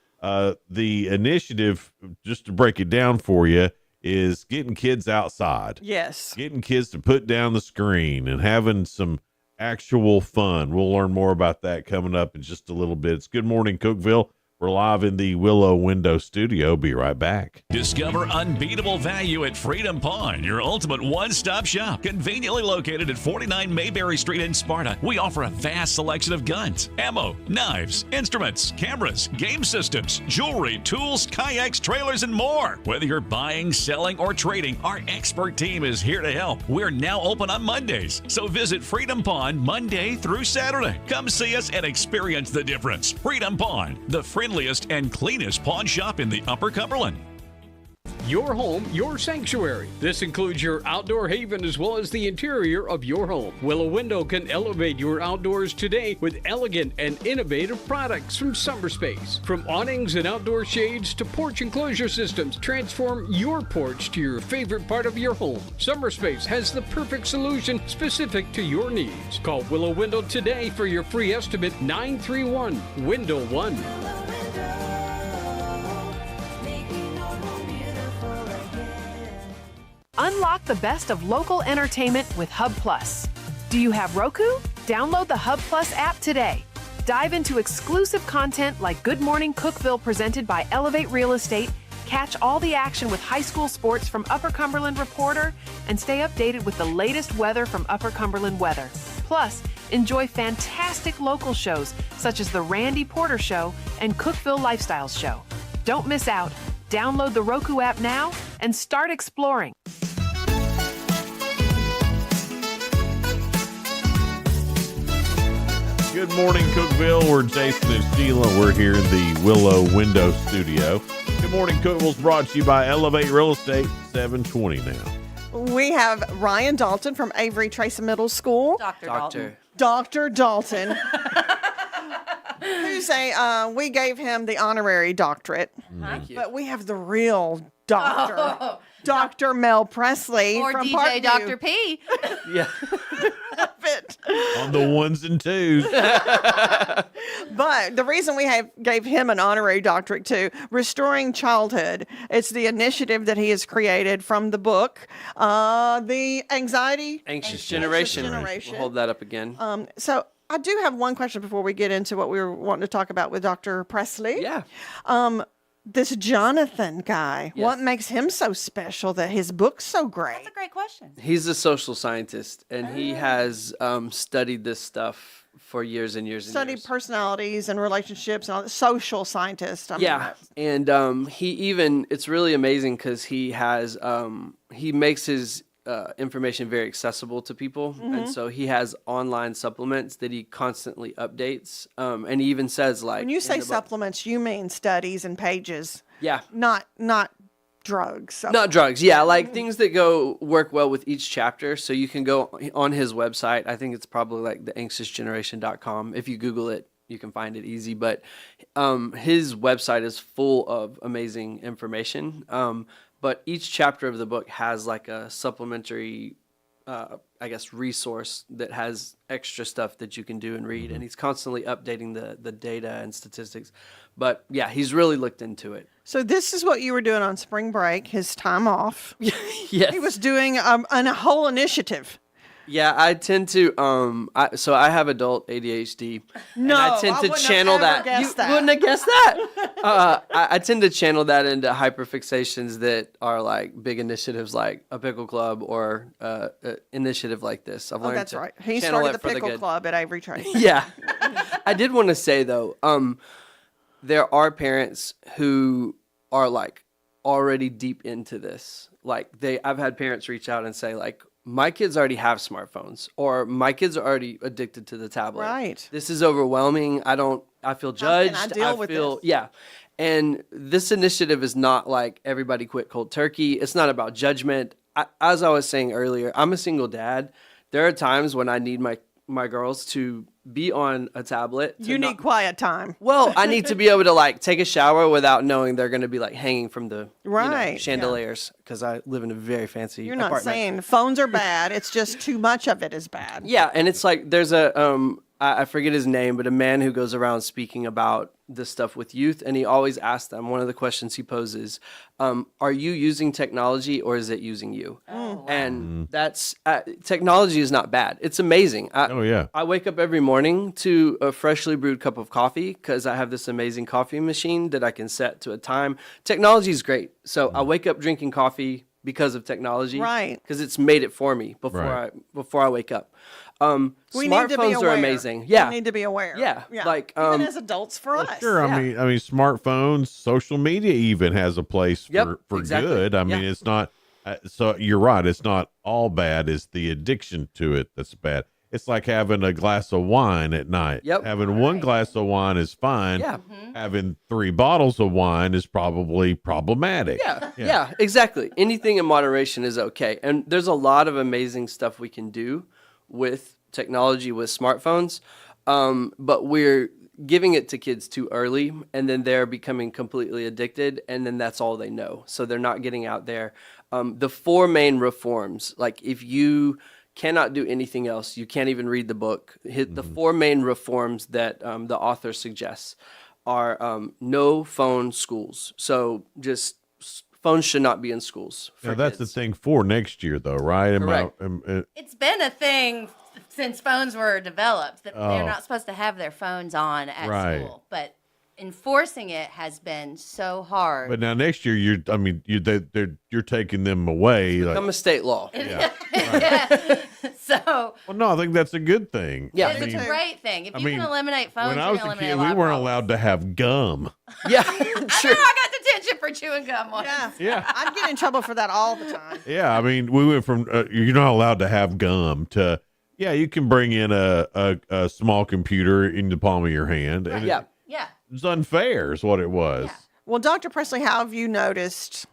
The initiative, just to break it down for you, is getting kids outside. Yes. Getting kids to put down the screen and having some actual fun. We'll learn more about that coming up in just a little bit. It's Good Morning Cookeville. We're live in the Willow Window Studio. Be right back. Discover unbeatable value at Freedom Pawn, your ultimate one-stop shop. Conveniently located at 49 Mayberry Street in Sparta, we offer a vast selection of guns, ammo, knives, instruments, cameras, game systems, jewelry, tools, kayaks, trailers, and more. Whether you're buying, selling, or trading, our expert team is here to help. We're now open on Mondays, so visit Freedom Pawn Monday through Saturday. Come see us and experience the difference. Freedom Pawn, the friendliest and cleanest pawn shop in the Upper Cumberland. Your home, your sanctuary. This includes your outdoor haven as well as the interior of your home. Willow Window can elevate your outdoors today with elegant and innovative products from SummerSpace. From awnings and outdoor shades to porch enclosure systems, transform your porch to your favorite part of your home. SummerSpace has the perfect solution specific to your needs. Call Willow Window today for your free estimate, 931-WINDOW-1. Unlock the best of local entertainment with Hub Plus. Do you have Roku? Download the Hub Plus app today. Dive into exclusive content like Good Morning Cookeville presented by Elevate Real Estate, catch all the action with high school sports from Upper Cumberland Reporter, and stay updated with the latest weather from Upper Cumberland Weather. Plus, enjoy fantastic local shows such as The Randy Porter Show and Cookeville Lifestyles Show. Don't miss out. Download the Roku app now and start exploring. Good morning, Cookeville. We're Jason and Sheila. We're here in the Willow Window Studio. Good morning, Cookeville's brought to you by Elevate Real Estate, 720 now. We have Ryan Dalton from Avery Tracy Middle School. Dr. Dalton. Who's we gave him the honorary doctorate. Thank you. But we have the real doctor. Dr. Mel Presley Or from DJ Parkview. Dr. P. Yeah. On the ones and twos. But the reason we gave him an honorary doctorate too, Restoring Childhood. It's the initiative that he has created from the book, the Anxious Generation. We'll hold that up again. So I do have one question before we get into what we were wanting to talk about with Dr. Presley. Yeah. This Jonathan guy, Yes. what makes him so special that his book's so great? That's a great question. He's a social scientist, and he has studied this stuff for years and years and Studied years. personalities and relationships and all that. Social scientist. I mean, Yeah, and he even, it's really amazing because he has, he makes his information very accessible to people. And Mhm. so he has online supplements that he constantly updates. And he even says like, when you in say the book- supplements, you mean studies and pages. Yeah. Not drugs. Not drugs, yeah, like things that work well with each chapter. So you can go on his website. I think it's probably like theanxiousgeneration.com. If you Google it, you can find it easy. But his website is full of amazing information. But each chapter of the book has like a supplementary, I guess, resource that has extra stuff that you can do and read. And he's constantly updating the data and statistics. But yeah, he's really looked into it. So this is what you were doing on spring break, his time off. Yes. He was doing a whole initiative. Yeah, I tend to so I have adult ADHD. And I tend to channel that. You wouldn't have guessed that. I tend to channel that into hyperfixations that are like big initiatives like a pickle club or initiative like this. I've learned That's to right. He channel started it the for pickle good. club at Avery Tracy. Yeah. I did want to say though, there are parents who are like already deep into this. Like I've had parents reach out and say like, my kids already have smartphones, or my kids are already addicted to the tablet. Right. This is overwhelming. I feel judged. How can I deal with this? Yeah. And this initiative is not like everybody quit cold turkey. It's not about judgment. As I was saying earlier, I'm a single dad. There are times when I need my girls to be on a tablet. You need quiet time. Well, I need to be able to like take a shower without knowing they're going to be like hanging from the Right, chandeliers because I live in a very fancy You're not apartment. saying phones are bad. It's just too much of it is bad. Yeah, and it's like there's a I forget his name, but a man who goes around speaking about this stuff with youth, and he always asks them, one of the questions he poses, are you using technology or is it using you? And that's technology is not bad. It's amazing. I wake up every morning to a freshly brewed cup of coffee because I have this amazing coffee machine that I can set to a time. Technology is great. So I wake up drinking coffee because of technology, Right. Because it's made it for me before I wake up. We need to be Smartphones aware. are amazing. Yeah, We need to be aware. Yeah, like, even as adults for us. Sure. I mean, smartphones, social media even has a place for exactly. good. I mean, it's not. So you're right. It's not all bad. It's the addiction to it that's bad. it's like having a glass of wine at night. Yep. Having one glass of wine is fine. Yeah. Having 3 bottles of wine is probably problematic. Yeah, exactly. Anything in moderation is okay. And there's a lot of amazing stuff we can do with technology, with smartphones, but we're giving it to kids too early, and then they're becoming completely addicted, and then that's all they know. So they're not getting out there. The 4 main reforms, like if you cannot do anything else, you can't even read the book, the 4 main reforms that the author suggests are no phone schools. So just phones should not be in schools. Now, that's the thing for next year, though, right? Correct. It's been a thing since phones were developed that they're Oh. not supposed to have their phones on at Right. school. But enforcing it has been so hard. But now next year, you're taking them away. Become a state law. So Well, no, I think that's a good thing. Yeah. it's a great thing. If I you mean, can eliminate phones, when I you're was gonna a eliminate kid, a lot we of weren't problems. allowed to have gum. Yeah, I know I got detention for chewing gum once. Yeah. I'd get in trouble for that all the time. Yeah, I mean, we went from you're not allowed to have gum to you can bring in a small computer in the palm of your hand. And Yeah. it's unfair, is what it was. Well, Dr. Presley, how have you noticed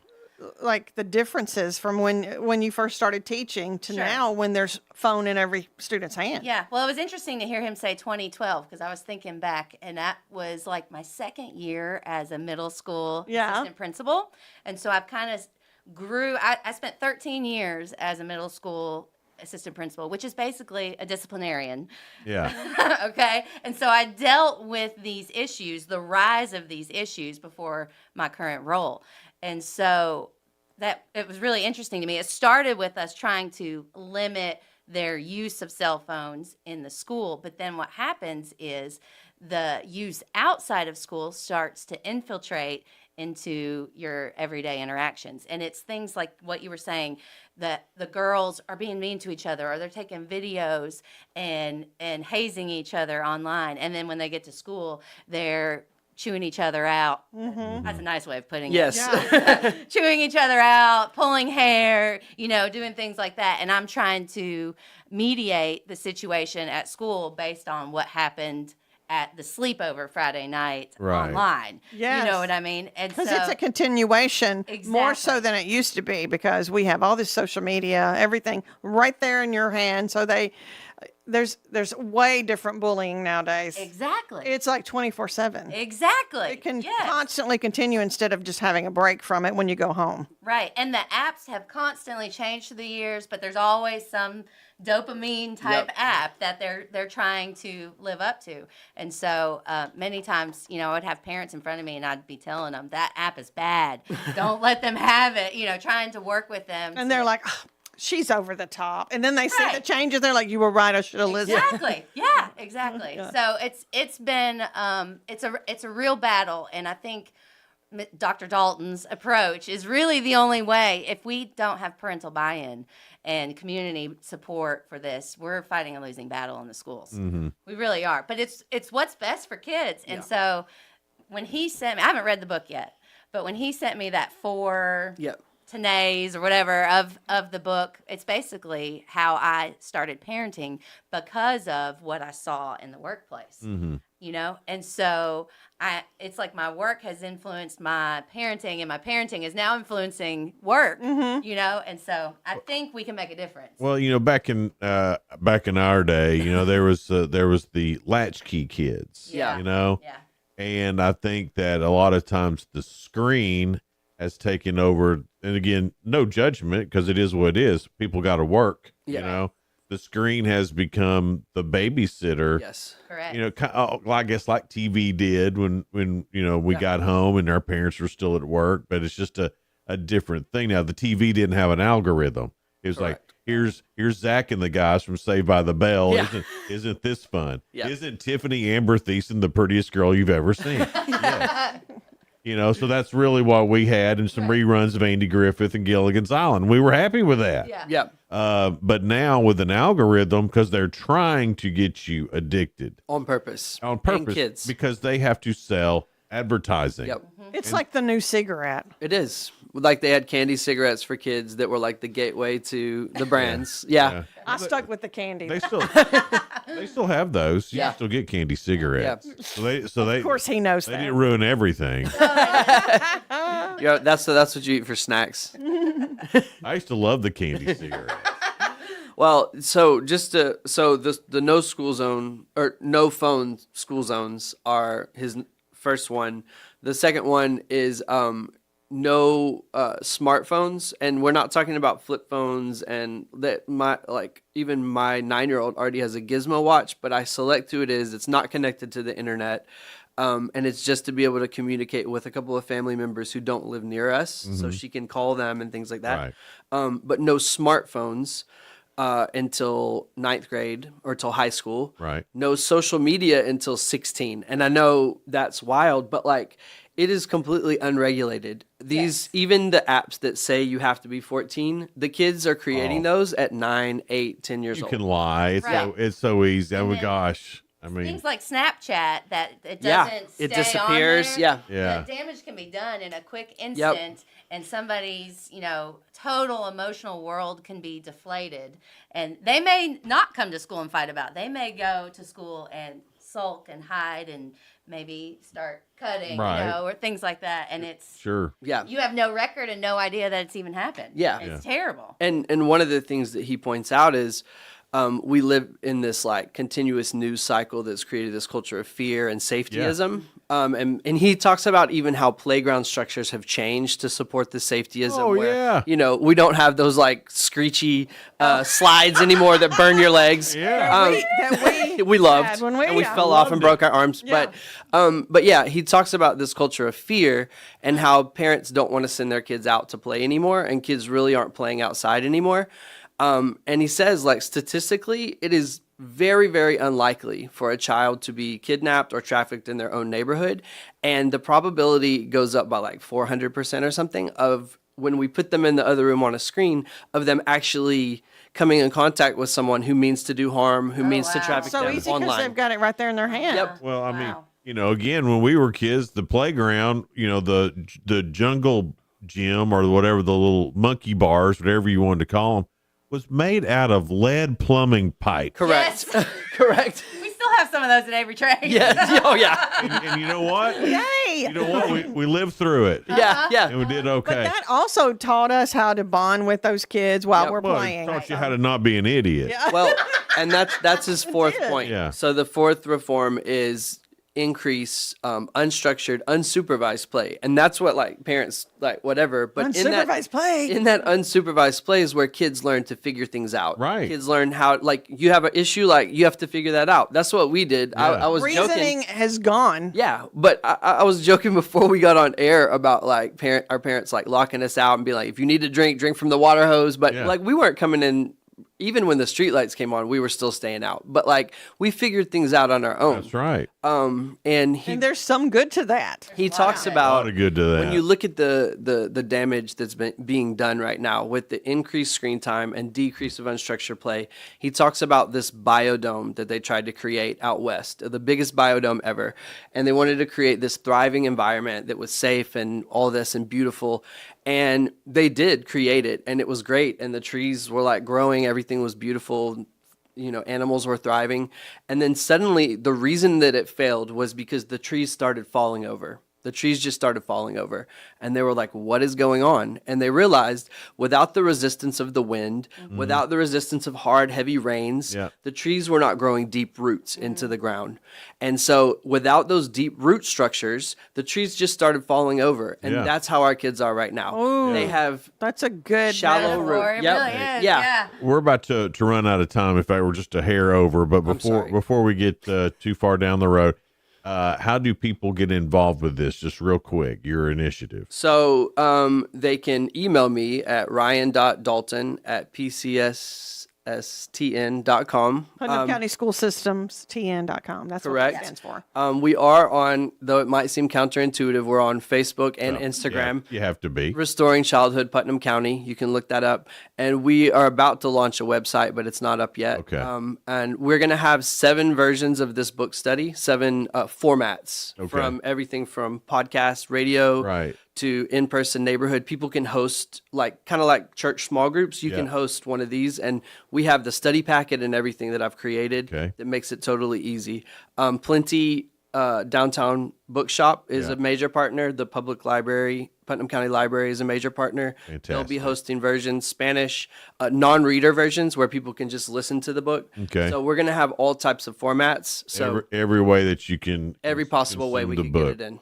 like the differences from when you first started teaching to Sure. now when there's phone in every student's hand? Yeah, well, it was interesting to hear him say 2012 because I was thinking back, and that was like my second year as a middle school assistant principal. And so I've kind of grew. I spent 13 years as a middle school assistant principal, which is basically a disciplinarian. Yeah. Okay. And so I dealt with these issues, the rise of these issues before my current role. And so that it was really interesting to me. It started with us trying to limit their use of cell phones in the school. But then what happens is the use outside of school starts to infiltrate into your everyday interactions. And it's things like what you were saying, that the girls are being mean to each other, or they're taking videos and hazing each other online. And then when they get to school, they're chewing each other out. That's a nice way of putting Yes. it. Chewing each other out, pulling hair, doing things like that. And I'm trying to mediate the situation at school based on what happened at the sleepover Friday night online. Yes. You know what I mean? And Because so, it's a continuation more so than it used to be, because we have all this social media, everything right there in your hand. So there's way different bullying nowadays. Exactly. It's like 24/7. Exactly. It can constantly continue instead of just having a break from it when you go home. Right. And the apps have constantly changed through the years, but there's always some dopamine type app that they're trying to live up to. And so many times, I would have parents in front of me and I'd be telling them that app is bad. Don't let them have it, trying to work with them. And they're like, oh, she's over the top. And then they see the changes. They're like, you were right. I should have listened. Exactly. Yeah, exactly. Yeah. So it's been it's a real battle, and I think Dr. Dalton's approach is really the only way. If we don't have parental buy-in and community support for this, we're fighting a losing battle in the schools. We really are. But it's what's best for kids. And so when he sent me, I haven't read the book yet, but when he sent me that 4 tenays or whatever of the book, it's basically how I started parenting because of what I saw in the workplace. And so it's like my work has influenced my parenting, and my parenting is now influencing work. And so I think we can make a difference. Well, back in our day, there was the latchkey kids. Yeah. And I think that a lot of times the screen has taken over. And again, no judgment, because it is what it is. People got to work. The screen has become the babysitter. Yes. Correct. I guess like TV did when we got home and our parents were still at work, but it's just a different thing now. The TV didn't have an algorithm. It was like, here's Zach and the guys from Saved by the Bell. Yeah. Isn't this fun? Yeah. Isn't Tiffany Amber Thiessen the prettiest girl you've ever seen? Yes. So that's really what we had, and some reruns of Andy Griffith and Gilligan's Island. We were happy with that. Yeah. But now with an algorithm, because they're trying to get you addicted On purpose. on And kids. because they have to sell advertising. Yep. It's like the new cigarette. It is. Like they had candy cigarettes for kids that were like the gateway to the brands. Yeah. I stuck with the candy. They still have those. You Yeah. can still get candy cigarettes. So they Of course he knows they that. didn't ruin everything. Yeah, that's what you eat for snacks. I used to love the candy cigarette. Well, so the no school zone or no phone school zones are his first one. The second one is no smartphones, and we're not talking about flip phones. And that even my 9-year-old already has a Gizmo watch, but I select who it is. It's not connected to the internet. And it's just to be able to communicate with a couple of family members who don't live near us, so she can call them and things like that. Right. But no smartphones until 9th grade or till high school. Right. No social media until 16. And I know that's wild, but like it is completely unregulated. Even the apps that say you have to be 14, the kids are creating those at 9, 8, 10 years You old. can lie. It's so easy. Oh my gosh. I mean, Things like Snapchat that it Yeah, doesn't it stay disappears, on there. yeah. Yeah. The damage can be done in a quick instant, and somebody's total emotional world can be deflated, and they may not come to school and fight about it. They may go to school and sulk and hide and maybe start cutting, Right. or things like that, and it's sure. Yeah. you have no record and no idea that it's even happened. Yeah. It's terrible. And one of the things that he points out is we live in this like continuous news cycle that's created this culture of fear and safetyism. And he talks about even how playground structures have changed to support the safetyism. Oh, where, we don't have those like screechy slides anymore that burn your legs. That we loved had when and we I fell off and loved broke it. our arms. Yeah. But yeah, he talks about this culture of fear and how parents don't want to send their kids out to play anymore, and kids really aren't playing outside anymore. And he says, like, statistically, it is very, very unlikely for a child to be kidnapped or trafficked in their own neighborhood. And the probability goes up by like 400% or something of when we put them in the other room on a screen of them actually coming in contact with someone who means to do harm, who means to traffic So them easy because online. they've got it right there in their hand. Yep. Well, I mean, again, when we were kids, the playground, the jungle gym or whatever, the little monkey bars, whatever you wanted to call them, was made out of lead plumbing pipe. Correct. Yes. Correct. We still have some of those at Avery Trace. Yeah. Oh, yeah. And you know what? Yay! You know what? We lived through it. Yeah. Yeah. And we did okay. But that also taught us how to bond with those kids while we're Well, it playing. taught you how to not be an idiot. Well, and that's his fourth point. Yeah. So the fourth reform is increase unstructured, unsupervised play, and that's what like parents like whatever. But Unsupervised play. in that unsupervised play is where kids learn to figure things out. Right. Kids learn how like you have an issue, like you have to figure that out. That's what we did. I was Reasoning joking. has gone. Yeah, but I was joking before we got on air about like our parents like locking us out and be like, if you need to drink from the water hose. But like we weren't coming in. Even when the streetlights came on, we were still staying out. But like we figured things out on our own. That's right. And there's some good to that. he talks A about lot of good to that. when you look at the damage that's being done right now with the increased screen time and decrease of unstructured play. He talks about this biodome that they tried to create out west, the biggest biodome ever, and they wanted to create this thriving environment that was safe and all this and beautiful. And they did create it, and it was great. And the trees were like growing, everything was beautiful. Animals were thriving. And then suddenly the reason that it failed was because the trees started falling over. The trees just started falling over. And they were like, what is going on? And they realized without the resistance of the wind, without the resistance of hard, heavy rains, the trees were not growing deep roots into the ground. And so without those deep root structures, the trees just started falling over. And that's how our kids are right now. Ooh, they have that's a good shallow metaphor. root. It really is. Yeah. We're about to run out of time. If I were just a hair over, but before we get too far down the road, how do people get involved with this? Just real quick, your initiative. So they can email me at ryan.dalton@pcsstn.com. Putnam County School Systems, TN.com. That's Correct. what it stands for. We are on, though it might seem counterintuitive, we're on Facebook and Instagram. You have to be. Restoring Childhood Putnam County. You can look that up. And we are about to launch a website, but it's not up yet. Okay. And we're going to have 7 versions of this book study, 7 formats Okay. from everything from podcast, radio, Right. to in-person neighborhood. People can host kind of like church small groups. You can Yeah. host one of these, and we have the study packet and everything that I've created Okay. that makes it totally easy. Plenty Downtown Bookshop is Yeah. a major partner. The Public Library, Putnam County Library, is a major partner. They'll be Fantastic. hosting versions, Spanish, non-reader versions where people can just listen to the book. Okay. So we're gonna have all types of formats. So every way that you can, every possible way consume we the can book. get it in.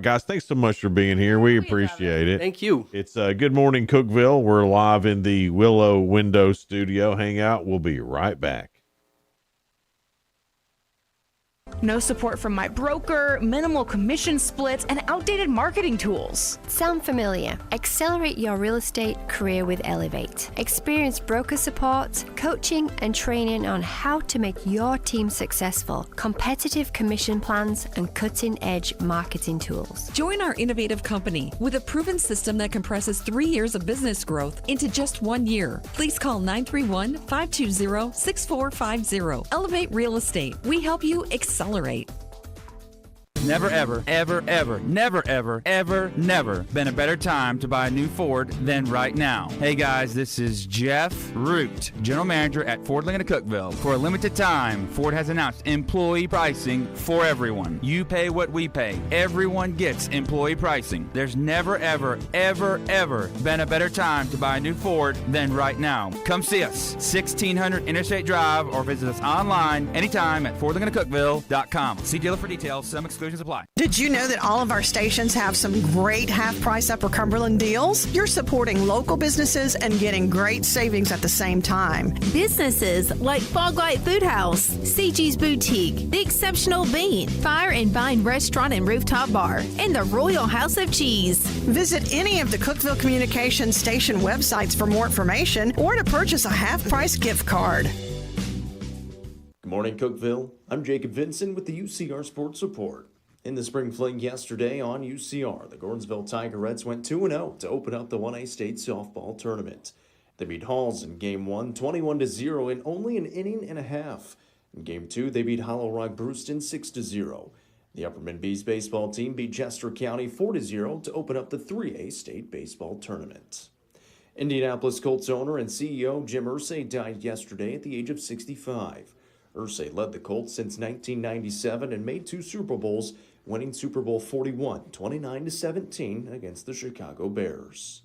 Guys, thanks so much for being here. We appreciate it. Thank you. It's Good Morning Cookeville. We're live in the Willow Window Studio Hangout. We'll be right back. No support from my broker, minimal commission splits, and outdated marketing tools. Sound familiar? Accelerate your real estate career with Elevate. Experience broker support, coaching, and training on how to make your team successful, competitive commission plans, and cutting-edge marketing tools. Join our innovative company with a proven system that compresses 3 years of business growth into just 1 year. Please call 931-520-6450. Elevate Real Estate. We help you accelerate. Never, ever, ever, ever, never, ever, ever, never been a better time to buy a new Ford than right now. Hey guys, this is Jeff Root, General Manager at Ford Lincoln of Cookeville. For a limited time, Ford has announced employee pricing for everyone. You pay what we pay. Everyone gets employee pricing. There's never, ever, ever, ever been a better time to buy a new Ford than right now. Come see us, 1600 Interstate Drive, or visit us online anytime at FordLincolnofCookeville.com. See dealer for details. Some exclusions apply. Did you know that all of our stations have some great half-price Upper Cumberland deals? You're supporting local businesses and getting great savings at the same time. Businesses like Fog Light Food House, CG's Boutique, The Exceptional Bean, Fire and Vine Restaurant and Rooftop Bar, and the Royal House of Cheese. Visit any of the Cookeville Communications station websites for more information or to purchase a half-price gift card. Good morning, Cookeville. I'm Jacob Vinson with the UCR Sports Report. In the spring fling yesterday on UCR, the Gordonsville Tigerettes went 2-0 to open up the 1A state softball tournament. They beat Halls in Game 1, 21-0 in only an inning and a half. In Game 2, they beat Hollow Rock Brewston 6-0. The Upperman Bees baseball team beat Chester County 4-0 to open up the 3A state baseball tournament. Indianapolis Colts owner and CEO Jim Irsay died yesterday at the age of 65. Irsay led the Colts since 1997 and made 2 Super Bowls, winning Super Bowl 41, 29-17 against the Chicago Bears.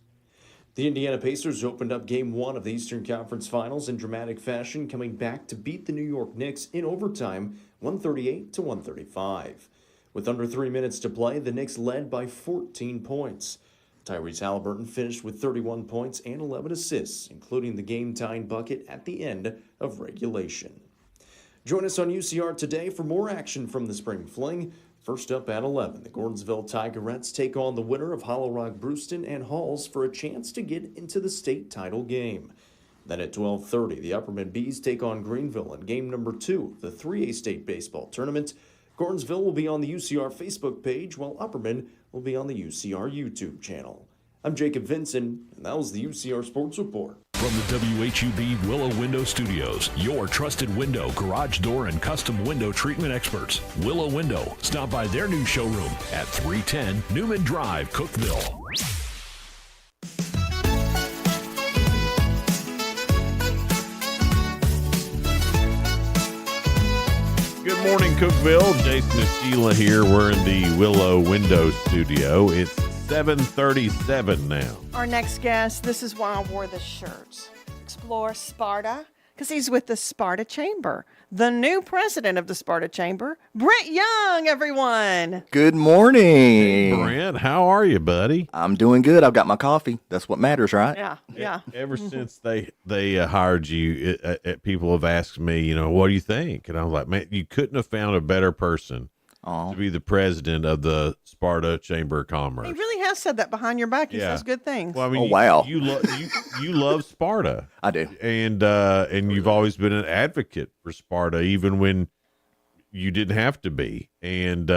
The Indiana Pacers opened up Game 1 of the Eastern Conference Finals in dramatic fashion, coming back to beat the New York Knicks in overtime, 138-135. With under 3 minutes to play, the Knicks led by 14 points. Tyrese Halliburton finished with 31 points and 11 assists, including the game-tying bucket at the end of regulation. Join us on UCR today for more action from the spring fling. First up at 11, the Gordonsville Tigerettes take on the winner of Hollow Rock Brewston and Halls for a chance to get into the state title game. Then at 12:30, the Upperman Bees take on Greenville in game number 2 of the 3A state baseball tournament. Gordonsville will be on the UCR Facebook page, while Upperman will be on the UCR YouTube channel. I'm Jacob Vinson, and that was the UCR Sports Report. From the WHUB Willow Window Studios, your trusted window, garage door, and custom window treatment experts. Willow Window. Stop by their new showroom at 310 Newman Drive, Cookeville. Good morning, Cookeville. Jason and Sheila here. We're in the Willow Window Studio. It's 7:37 now. Our next guest, this is why I wore this shirt. Explore Sparta, because he's with the Sparta Chamber. The new president of the Sparta Chamber, Brent Young, everyone. Good morning. Hey, Brent, how are you, buddy? I'm doing good. I've got my coffee. That's what matters, right? Yeah. Ever since they hired you, people have asked me, what do you think? And I was like, man, you couldn't have found a better person to be the president of the Sparta Chamber of Commerce. He really has said that behind your back. He says good things. Well, I mean, wow. You love Sparta. I do. And you've always been an advocate for Sparta, even when you didn't have to be. And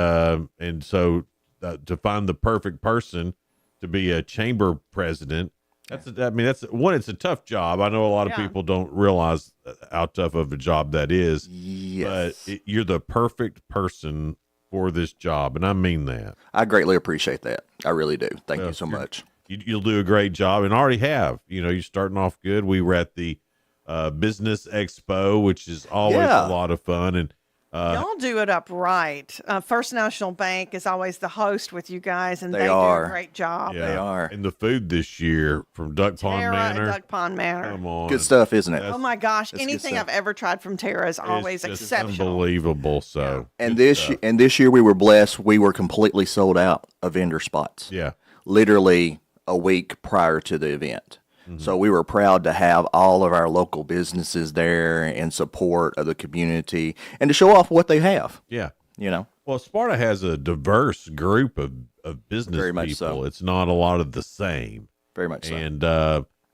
so to find the perfect person to be a chamber president, it's a tough job. I know a lot of people don't realize how tough of a job that is. Yes. But you're the perfect person for this job, and I mean that. I greatly appreciate that. I really do. Thank Well, you so much. You'll do a great job, and already have. You're starting off good. We were at the Business Expo, which is always a lot of fun, and Y'all do it up right. First National Bank is always the host with you guys, and they do a great job. Yeah, they are. And the food this year from Duck Pond Tara and Manor. Duck Pond Manor. Come on. Good stuff, isn't it? Oh my gosh! That's good Anything stuff. I've ever tried from Tara is always It's just exceptional. unbelievable. So, And this year we were blessed. We were completely sold out of vendor spots. Yeah. Literally a week prior to the event. So we were proud to have all of our local businesses there in support of the community and to show off what they have. Yeah. Well, Sparta has a diverse group of business Very much people. so. It's not a lot of the same. Very much so. And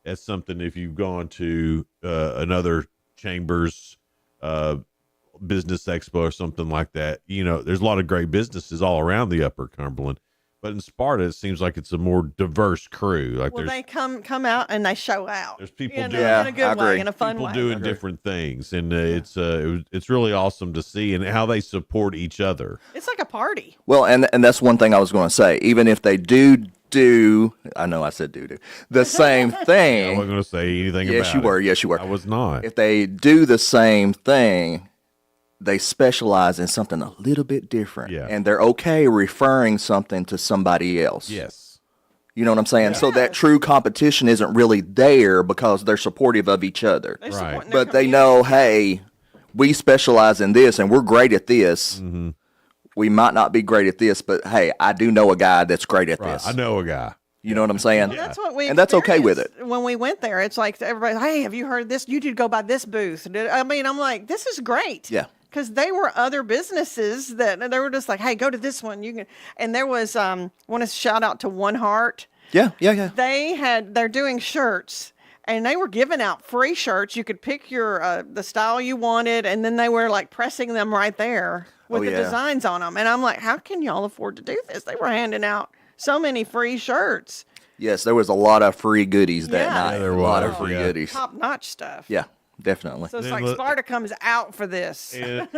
that's something, if you've gone to another chamber's business expo or something like that, there's a lot of great businesses all around the Upper Cumberland. But in Sparta, it seems like it's a more diverse crew. Like Well, they come out and they show out. there's people in doing a good way, in a fun people way. doing different things, and it's really awesome to see and how they support each other. It's like a party. Well, and that's one thing I was going to say. Even if they do, I know I said do the same thing. I wasn't going to say anything about Yes, you were. Yes, you were. I was not. If they do the same thing, they specialize in something a little bit different. Yeah. And they're okay referring something to somebody else. Yes. You know what I'm saying? So that true competition isn't really there because they're supportive of each other. Right. But they know, hey, we specialize in this and we're great at this. Mm-hmm. We might not be great at this, but hey, I do know a guy that's great at this. I know a guy. You know what I'm saying? That's what we and that's okay with it. experienced when we went there. It's like everybody, hey, have you heard this? You did go by this booth. I mean, I'm like, this is great. Yeah. Because they were other businesses that they were just like, hey, go to this one. You can. And there was want to shout out to One Heart. Yeah. They're doing shirts. And they were giving out free shirts. You could pick your the style you wanted, and then they were like pressing them right there with the designs on them. And I'm like, how can y'all afford to do this? They were handing out so many free shirts. Yes, there was a lot of free goodies that night. there a lot of was, free yeah. goodies. Top-notch stuff. Yeah, definitely. So it's Then like Sparta comes out for this. And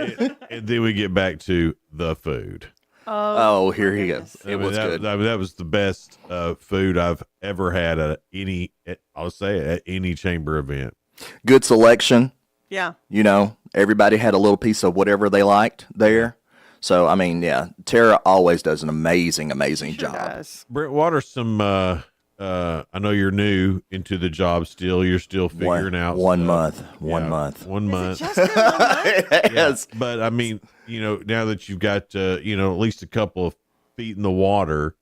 then we get back to the food. Oh, here he goes. It was that, good. that was the best food I've ever had at any chamber event. Good selection. Yeah. Everybody had a little piece of whatever they liked there. So, I mean, yeah, Tara always does an amazing job. Does. Brent, what are some? I know you're new into the job still. You're still figuring out one stuff. month. 1 month. 1 month. Just been 1 month? Yes. But I mean, now that you've got at least a couple of feet in the water,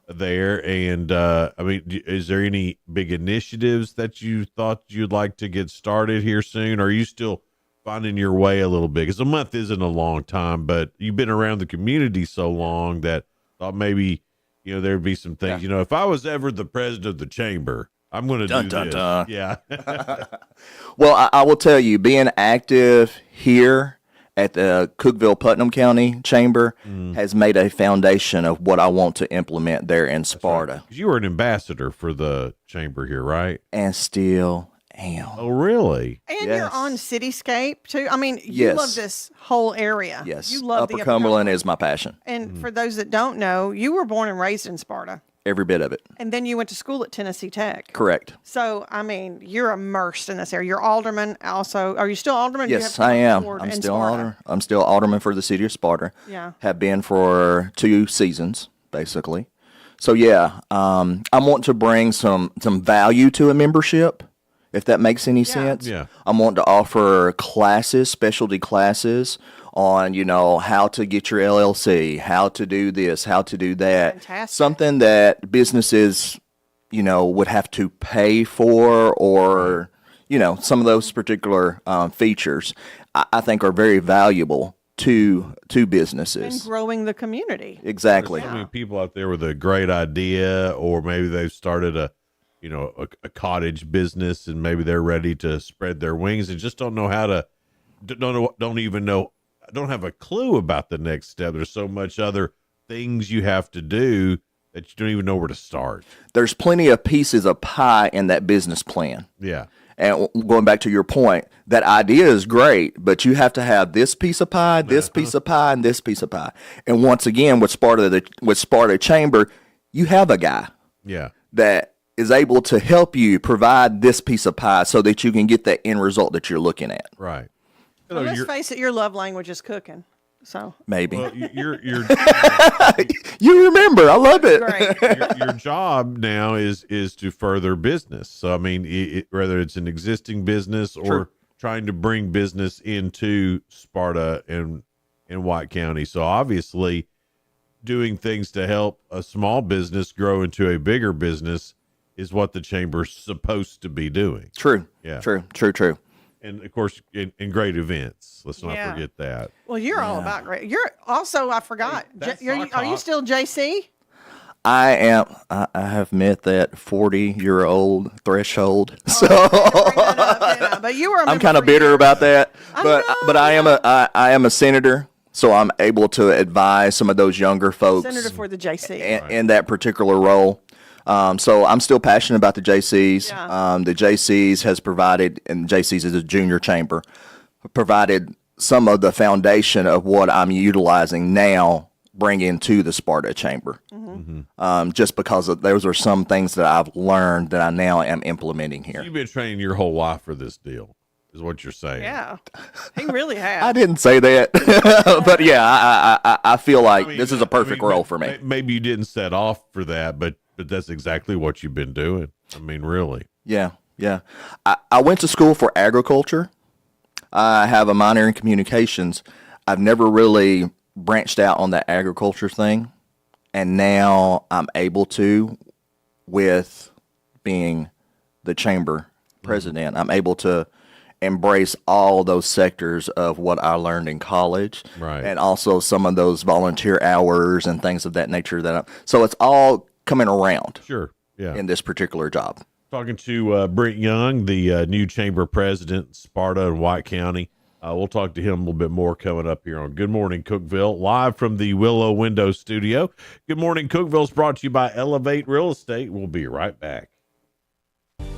there, and I mean, is there any big initiatives that you thought you'd like to get started here soon? Or are you still finding your way a little bit? Because a month isn't a long time, but you've been around the community so long that thought maybe there'd be some things. If I was ever the president of the chamber, I'm going to do this. Dun. Yeah. Well, I will tell you, being active here at the Cookeville Putnam County Chamber has made a foundation of what I want to implement there in Sparta. 'Cause you were an ambassador for the chamber here, right? And still am. Oh, really? And you're on Cityscape, too. I mean, you Yes. love this whole area. Yes. You love Upper the Cumberland is my passion. And for those that don't know, you were born and raised in Sparta. Every bit of it. And then you went to school at Tennessee Tech. Correct. So, I mean, you're immersed in this area. You're alderman also. Are you still alderman? Do you Yes, have to I am. board I'm in still Sparta? I'm still alderman for the city of Sparta. Yeah. Have been for 2 seasons, basically. So yeah, I want to bring some value to a membership, if that makes any sense. Yeah. I'm wanting to offer classes, specialty classes on, how to get your LLC, how to do this, how to do that. Fantastic. Something that businesses, would have to pay for, or, some of those particular features I think are very valuable to And businesses. growing the community. Exactly. There's so many people out there with a great idea, or maybe they've started a cottage business and maybe they're ready to spread their wings and just don't know how to, don't have a clue about the next step. There's so much other things you have to do that you don't even know where to start. There's plenty of pieces of pie in that business plan. Yeah. And going back to your point, that idea is great, but you have to have this piece of pie, this piece of pie, and this piece of pie. And once again, with Sparta Chamber, you have a guy that is able to help you provide this piece of pie so that you can get that end result that you're looking at. Right. Well, let's face it, your love language is cooking. So maybe well, you're you remember. I love it. Your job now is to further business. So I mean, whether it's an existing business or trying to bring business into Sparta and White County. So obviously, doing things to help a small business grow into a bigger business is what the chamber's supposed to be doing. True. Yeah. True. And of course, in great events. Let's not forget that. Well, you're all about great. You're also, I forgot. Are you still JC? I am. I have met that 40-year-old threshold. So but you were. I'm kind of bitter about that. But I am a senator, so I'm able to advise some of those younger folks. Senator for the JC. In that particular role. So I'm still passionate about the JCs. The JCs has provided, and JCs is a junior chamber, provided some of the foundation of what I'm utilizing now, bringing to the Sparta Chamber. Just because those are some things that I've learned that I now am implementing here. So you've been training your whole life for this deal, is what you're saying. Yeah, he really has. I didn't say that, but yeah, I feel like this is a perfect role for me. Maybe you didn't set off for that, but that's exactly what you've been doing. I mean, really. Yeah. I went to school for agriculture. I have a minor in communications. I've never really branched out on that agriculture thing, and now I'm able to, with being the chamber president, I'm able to embrace all those sectors of what I learned in college, and also some of those volunteer hours and things of that nature. So it's all coming around. In this particular job. Talking to Brent Young, the new chamber president, Sparta and White County. We'll talk to him a little bit more coming up here on Good Morning Cookeville, live from the Willow Window Studio. Good Morning Cookeville is brought to you by Elevate Real Estate. We'll be right back.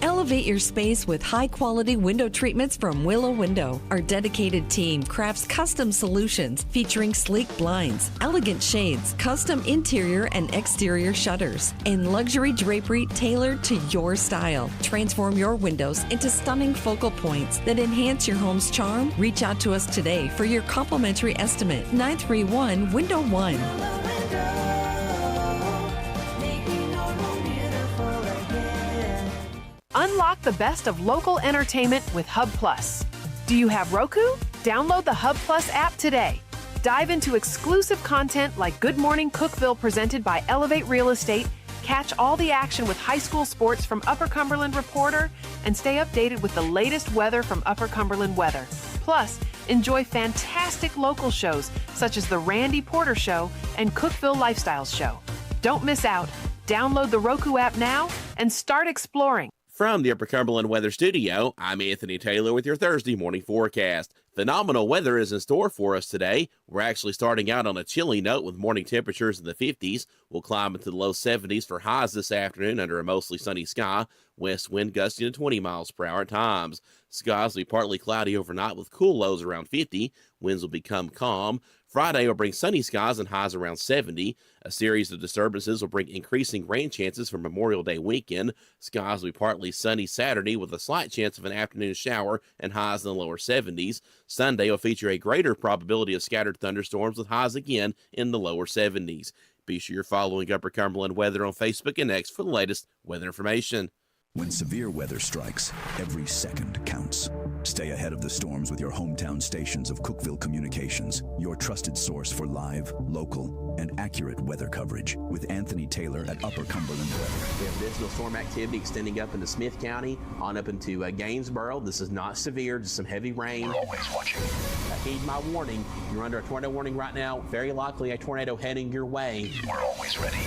Elevate your space with high-quality window treatments from Willow Window. Our dedicated team crafts custom solutions featuring sleek blinds, elegant shades, custom interior and exterior shutters, and luxury drapery tailored to your style. Transform your windows into stunning focal points that enhance your home's charm. Reach out to us today for your complimentary estimate. 931-Window-1. Unlock the best of local entertainment with Hub Plus. Do you have Roku? Download the Hub Plus app today. Dive into exclusive content like Good Morning Cookeville presented by Elevate Real Estate, catch all the action with high school sports from Upper Cumberland Reporter, and stay updated with the latest weather from Upper Cumberland Weather. Plus, enjoy fantastic local shows such as The Randy Porter Show and Cookeville Lifestyles Show. Don't miss out. Download the Roku app now and start exploring. From the Upper Cumberland Weather Studio, I'm Anthony Taylor with your Thursday morning forecast. Phenomenal weather is in store for us today. We're actually starting out on a chilly note with morning temperatures in the 50s. We'll climb into the low 70s for highs this afternoon under a mostly sunny sky. West wind gusting to 20 miles per hour at times. Skies will be partly cloudy overnight with cool lows around 50. Winds will become calm. Friday will bring sunny skies and highs around 70. A series of disturbances will bring increasing rain chances for Memorial Day weekend. Skies will be partly sunny Saturday with a slight chance of an afternoon shower and highs in the lower 70s. Sunday will feature a greater probability of scattered thunderstorms with highs again in the lower 70s. Be sure you're following Upper Cumberland Weather on Facebook and X for the latest weather information. When severe weather strikes, every second counts. Stay ahead of the storms with your hometown stations of Cookeville Communications, your trusted source for live, local, and accurate weather coverage with Anthony Taylor at Upper Cumberland Weather. We have additional storm activity extending up into Smith County, on up into Gainesboro. This is not severe, just some heavy rain. We're always watching. Heed my warning. You're under a tornado warning right now. Very likely a tornado heading your way. We're always ready.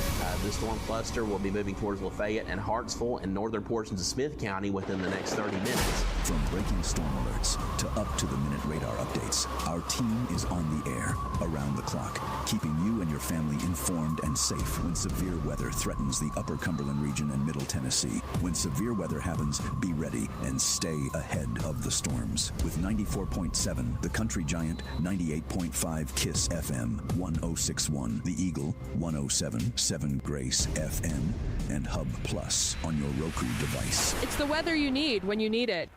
This storm cluster will be moving towards Lafayette and Hartsville and northern portions of Smith County within the next 30 minutes. From breaking storm alerts to up-to-the-minute radar updates, our team is on the air, around the clock, keeping you and your family informed and safe when severe weather threatens the Upper Cumberland region and Middle Tennessee. When severe weather happens, be ready and stay ahead of the storms. With 94.7, The Country Giant, 98.5 KISS FM, 106.1 The Eagle, 107.7 Grace FM, and Hub Plus on your Roku device. It's the weather you need when you need it.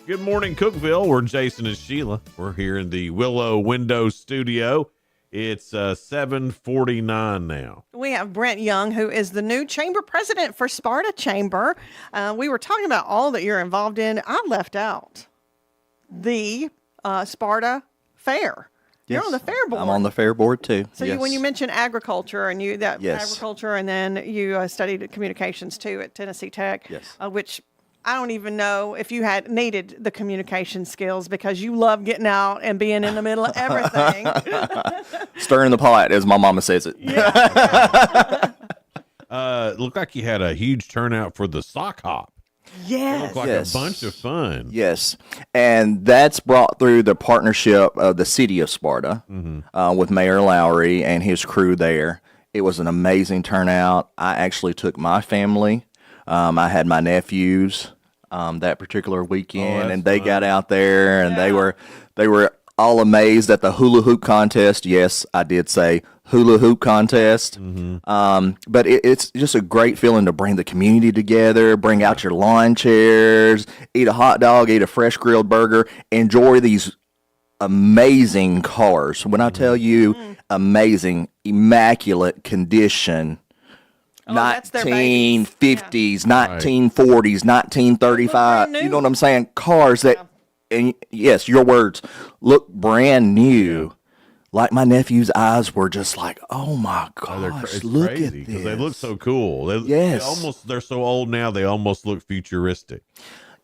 Good morning, Cookeville. We're Jason and Sheila. We're here in the Willow Window Studio. It's 7:49 now. We have Brent Young, who is the new chamber president for Sparta Chamber. We were talking about all that you're involved in. I left out the Sparta Fair. You're on the fair board. I'm on the fair board too. So yes. when you mentioned agriculture and Yes. agriculture, and then you studied communications too at Tennessee Tech, Yes. Which I don't even know if you had needed the communication skills because you love getting out and being in the middle of everything. Stirring the pot, as my mama says it. Looked like you had a huge turnout for the sock hop. Yes. It looked like a bunch of fun. Yes. And that's brought through the partnership of the city of Sparta with Mayor Lowry and his crew there. It was an amazing turnout. I actually took my family. I had my nephews that particular weekend, and they got out there, and they were all amazed at the hula hoop contest. Yes, I did say hula hoop contest. But it's just a great feeling to bring the community together, bring out your lawn chairs, eat a hot dog, eat a fresh grilled burger, enjoy these amazing cars. When I tell you amazing, immaculate condition. 1950s, 1940s, 1935. You know what I'm saying? Cars that, and yes, your words, look brand new. Like my nephew's eyes were just like, oh my gosh, look at this. Because they look so cool. They're so old now, they almost look futuristic.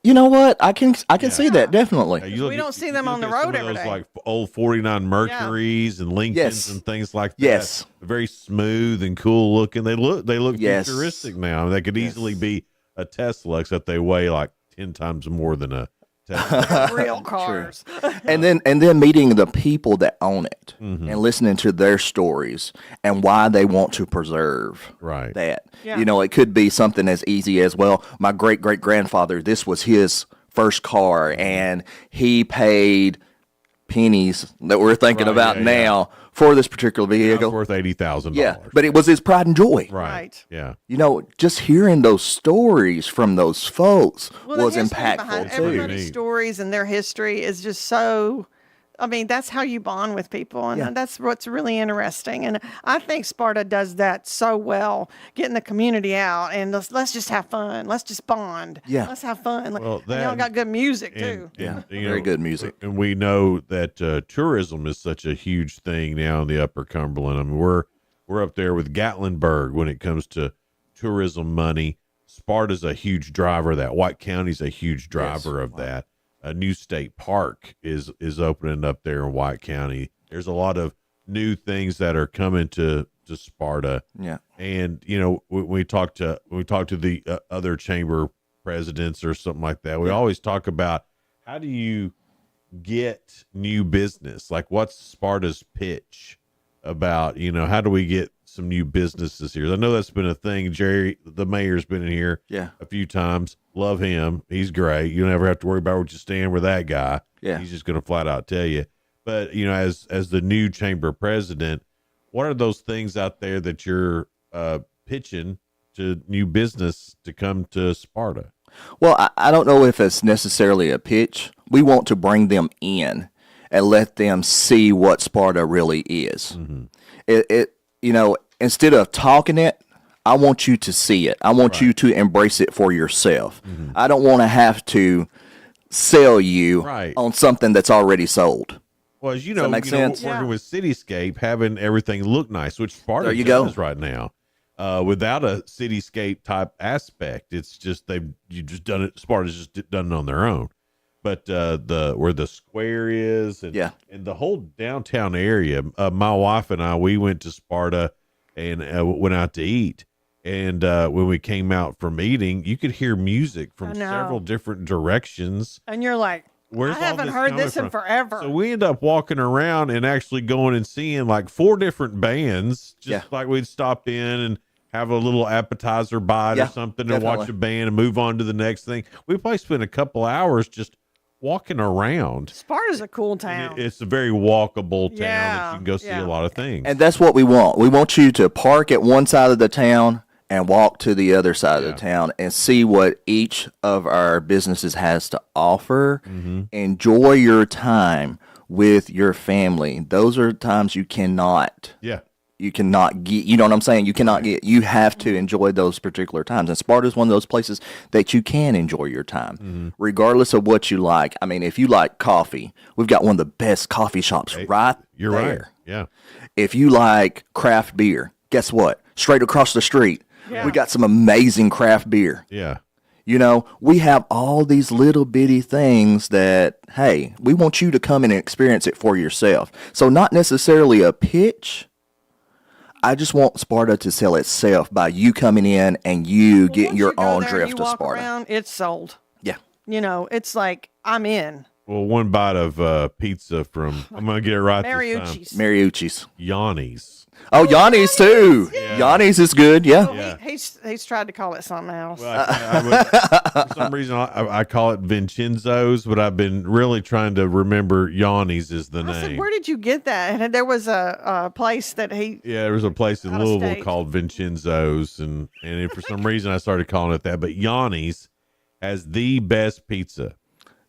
You know what? I can see that definitely. We don't see them on the road every day. Like old 49 Mercuries and Lincolns and things like that. Yes. Very smooth and cool looking. They look futuristic now. They could easily be a Tesla, except they weigh like 10 times more than a Tesla. Real cars. and then meeting the people that own it and listening to their stories and why they want to preserve that. Yeah. You know, it could be something as easy as, well, my great great grandfather, this was his first car and he paid pennies that we're thinking about now for this particular vehicle. Worth $80,000. Yeah, but it was his pride and joy. Right. Yeah. You know, just hearing those stories from those folks was the history impactful behind too. everybody's stories and their history is just so. I mean, that's how you bond with people, and that's what's really interesting. And I think Sparta does that so well, getting the community out and let's just have fun. Let's just bond. Yeah. Let's have fun. Well, and y'all got good music too. Very good music. And we know that tourism is such a huge thing now in the Upper Cumberland. I mean, we're up there with Gatlinburg when it comes to tourism money. Sparta's a huge driver. That White County's a huge driver of that. A new state park is opening up there in White County. There's a lot of new things that are coming to Sparta. Yeah. And you know, when we talk to the other chamber presidents or something like that, we always talk about how do you get new business? Like, what's Sparta's pitch about, you know, how do we get some new businesses here? I know that's been a thing. Jerry, the mayor's been in here a few times. Love him. He's great. You don't ever have to worry about where you stand with that guy. Yeah. He's just going to flat out tell you. But, you know, as the new chamber president, what are those things out there that you're pitching to new business to come to Sparta? Well, I don't know if it's necessarily a pitch. We want to bring them in and let them see what Sparta really is. It you know, instead of talking it, I want you to see it. I want you to embrace it for yourself. I don't want to have to sell you on something that's already sold. Well, as you Does know, that make sense? working with Cityscape, having everything look nice, which Sparta There you go. does right now. Without a cityscape type aspect, it's just done it. Sparta's just done it on their own. But where the square is, and the whole downtown area. My wife and I, we went to Sparta and went out to eat, And when we came out from eating, you could hear music I from know. several different directions. And you're like, Where's I all haven't this heard coming this in from? forever. So we end up walking around and actually going and seeing like 4 different bands, just like we'd stop in and have a little appetizer bite or something and watch a band and move on to the next thing. We probably spent a couple hours just walking around. Sparta's a cool town. It's a very walkable town that Yeah, you can go see a lot of things. And that's what we want. We want you to park at one side of the town and walk to the other side of the town and see what each of our businesses has to offer. Enjoy your time with your family. Those are times you cannot. You cannot get, you know what I'm saying? You cannot get, you have to enjoy those particular times. And Sparta is one of those places that you can enjoy your time, regardless of what you like. I mean, if you like coffee, we've got one of the best coffee shops right You're there. right. Yeah. If you like craft beer, guess what? Straight across the street, we got some amazing craft beer. Yeah. You know, we have all these little bitty things that, hey, we want you to come in and experience it for yourself. So not necessarily a pitch. I just want Sparta to sell itself by you coming in and you getting your own drift of Sparta. Around, it's sold. Yeah. You know, it's like, I'm in. Well, one bite of pizza from, I'm going to get it right Mariucci's. this time. Mariucci's. Yanni's. Oh, Yanni's too. Yanni's is good, yeah. Well, he's tried to call it something else. For some reason, I call it Vincenzo's, but I've been really trying to remember Yanni's is the I said, name. where did you get that? And there was a place that he. Yeah, there was a place in Out of Louisville state. called Vincenzo's, and for some reason I started calling it that. But Yanni's has the best pizza.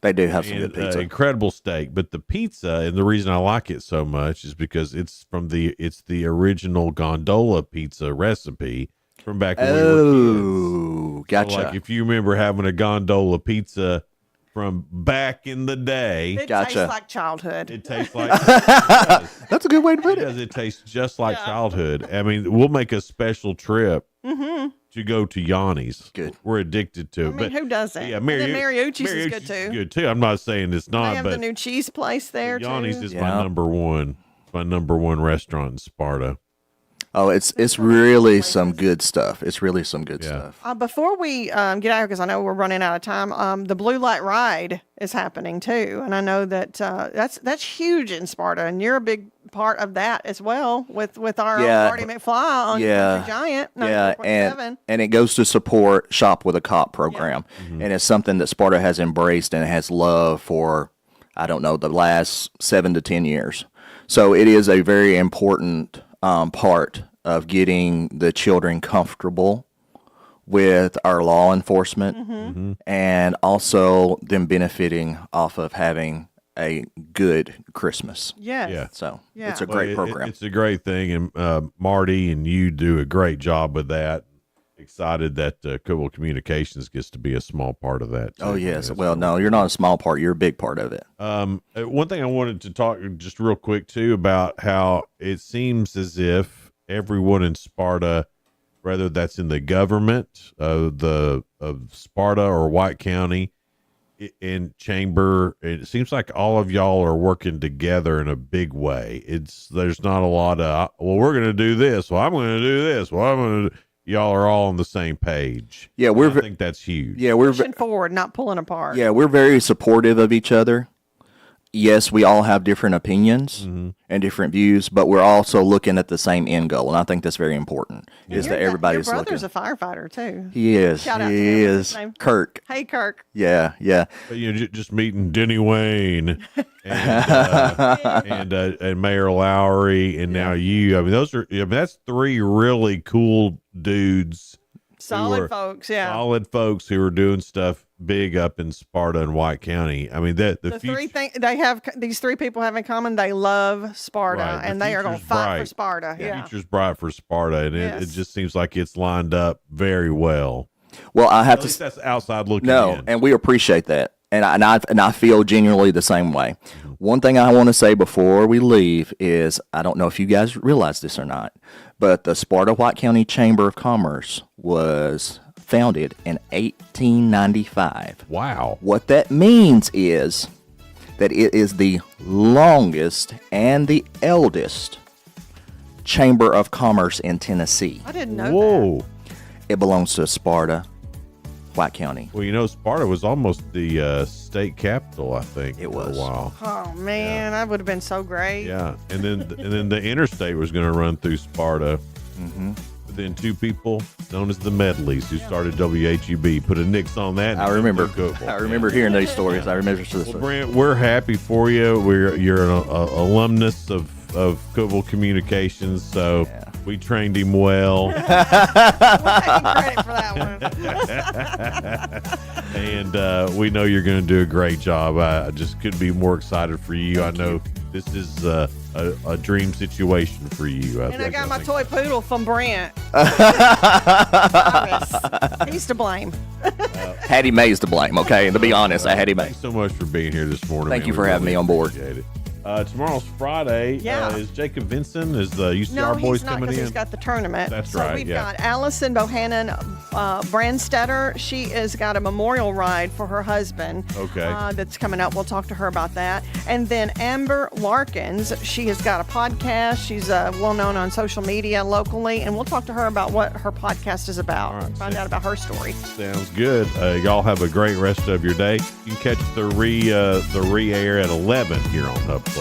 They do have some good pizza. Incredible steak, but the pizza, and the reason I like it so much is because it's the original gondola pizza recipe from back when we were kids. Gotcha. So, like if you remember having a gondola pizza from back in the day, It tastes like childhood. It tastes like that's a good way to put it. It tastes just like childhood. I mean, we'll make a special trip to go to Yanni's. Good. We're addicted to it. I mean, but who doesn't? Yeah, And then Mariucci's is good too. Good too. I'm not saying it's They not, have but the new cheese place there Yanni's too. is my number one. My number one restaurant in Sparta. Oh, it's really some good stuff. It's really some good stuff. Before we get out here, because I know we're running out of time, the Blue Light Ride is happening too, and I know that that's huge in Sparta, and you're a big part of that as well with our Marty McFly on Country Giant. 94.7. and it goes to support Shop with a Cop program, and it's something that Sparta has embraced and has loved for, I don't know, the last 7 to 10 years. So it is a very important part of getting the children comfortable with our law enforcement and also them benefiting off of having a good Christmas. Yes. Yeah. So Yeah. it's a great program. It's a great thing, and Marty and you do a great job with that. Excited that Cookeville Communications gets to be a small part of that. Oh, yes. Well, no, you're not a small part. You're a big part of it. One thing I wanted to talk just real quick, too, about how it seems as if everyone in Sparta, whether that's in the government of Sparta or White County, in Chamber, it seems like all of y'all are working together in a big way. There's not a lot of, well, we're going to do this. Well, I'm going to do this. Well, I'm going to y'all are all on the same page. Yeah, I think that's huge. Yeah, we're Pushing forward, not pulling apart. Yeah, we're very supportive of each other. Yes, we all have different opinions and different views, but we're also looking at the same end goal, and I think that's very important. Is that everybody's Your looking? brother's a firefighter too. He is. Shout out to He him. is. What's his name? Kirk. Hey, Kirk. Yeah, yeah. But just meeting Denny Wayne and Mayor Lowry, and now you. I mean, that's 3 really cool dudes. Solid folks, yeah. Solid folks who are doing stuff big up in Sparta and White County. I mean, the three things they have, these 3 people have in common. They love Sparta, Right, the and they are going to future's fight for bright. Sparta. Yeah. future's bright for Sparta, and it just seems like it's lined up very well. Well, I have At to. least that's outside looking No, in. and we appreciate that, and I feel genuinely the same way. One thing I want to say before we leave is I don't know if you guys realize this or not, but the Sparta White County Chamber of Commerce was founded in 1895. Wow. What that means is that it is the longest and the eldest Chamber of Commerce in Tennessee. I didn't know Whoa. It belongs to Sparta, White County. Well, you know, Sparta was almost the state capital, I think, It for was. a while. Oh man, that would have been so great. Yeah, and then the interstate was going to run through Sparta. Mm-hmm. But then two people known as the Medleys who started WHEB put a nix on that. and I remember. Cookeville. I remember hearing these stories. I remember this Well, story. Brent, we're happy for you. You're an alumnus of Cookeville Communications, so we trained him well. We'll take credit for that one. And we know you're going to do a great job. I just couldn't be more excited for you. I know this is a dream situation for you. And I got my toy poodle from Brent. He's to blame. Hattie Mae's to blame, okay? To be honest, Hattie Mae. Thanks so much for being here this morning. Thank man. you for We having me on board. appreciate it. Tomorrow's Friday. Yeah. Is Jacob Vinson, is the UCR No, boys he's not coming because in? he's got the tournament. That's so right, we've yeah. got Allison Bohannon Brandstetter. She has got a memorial ride for her husband. Okay. That's coming up. We'll talk to her about that. And then Amber Larkins. She has got a podcast. She's well known on social media locally, and we'll talk to her about what her podcast is about. All right. Find out about her story. Sounds good. Y'all have a great rest of your day. You can catch the re-air at 11 here on Hub Plus.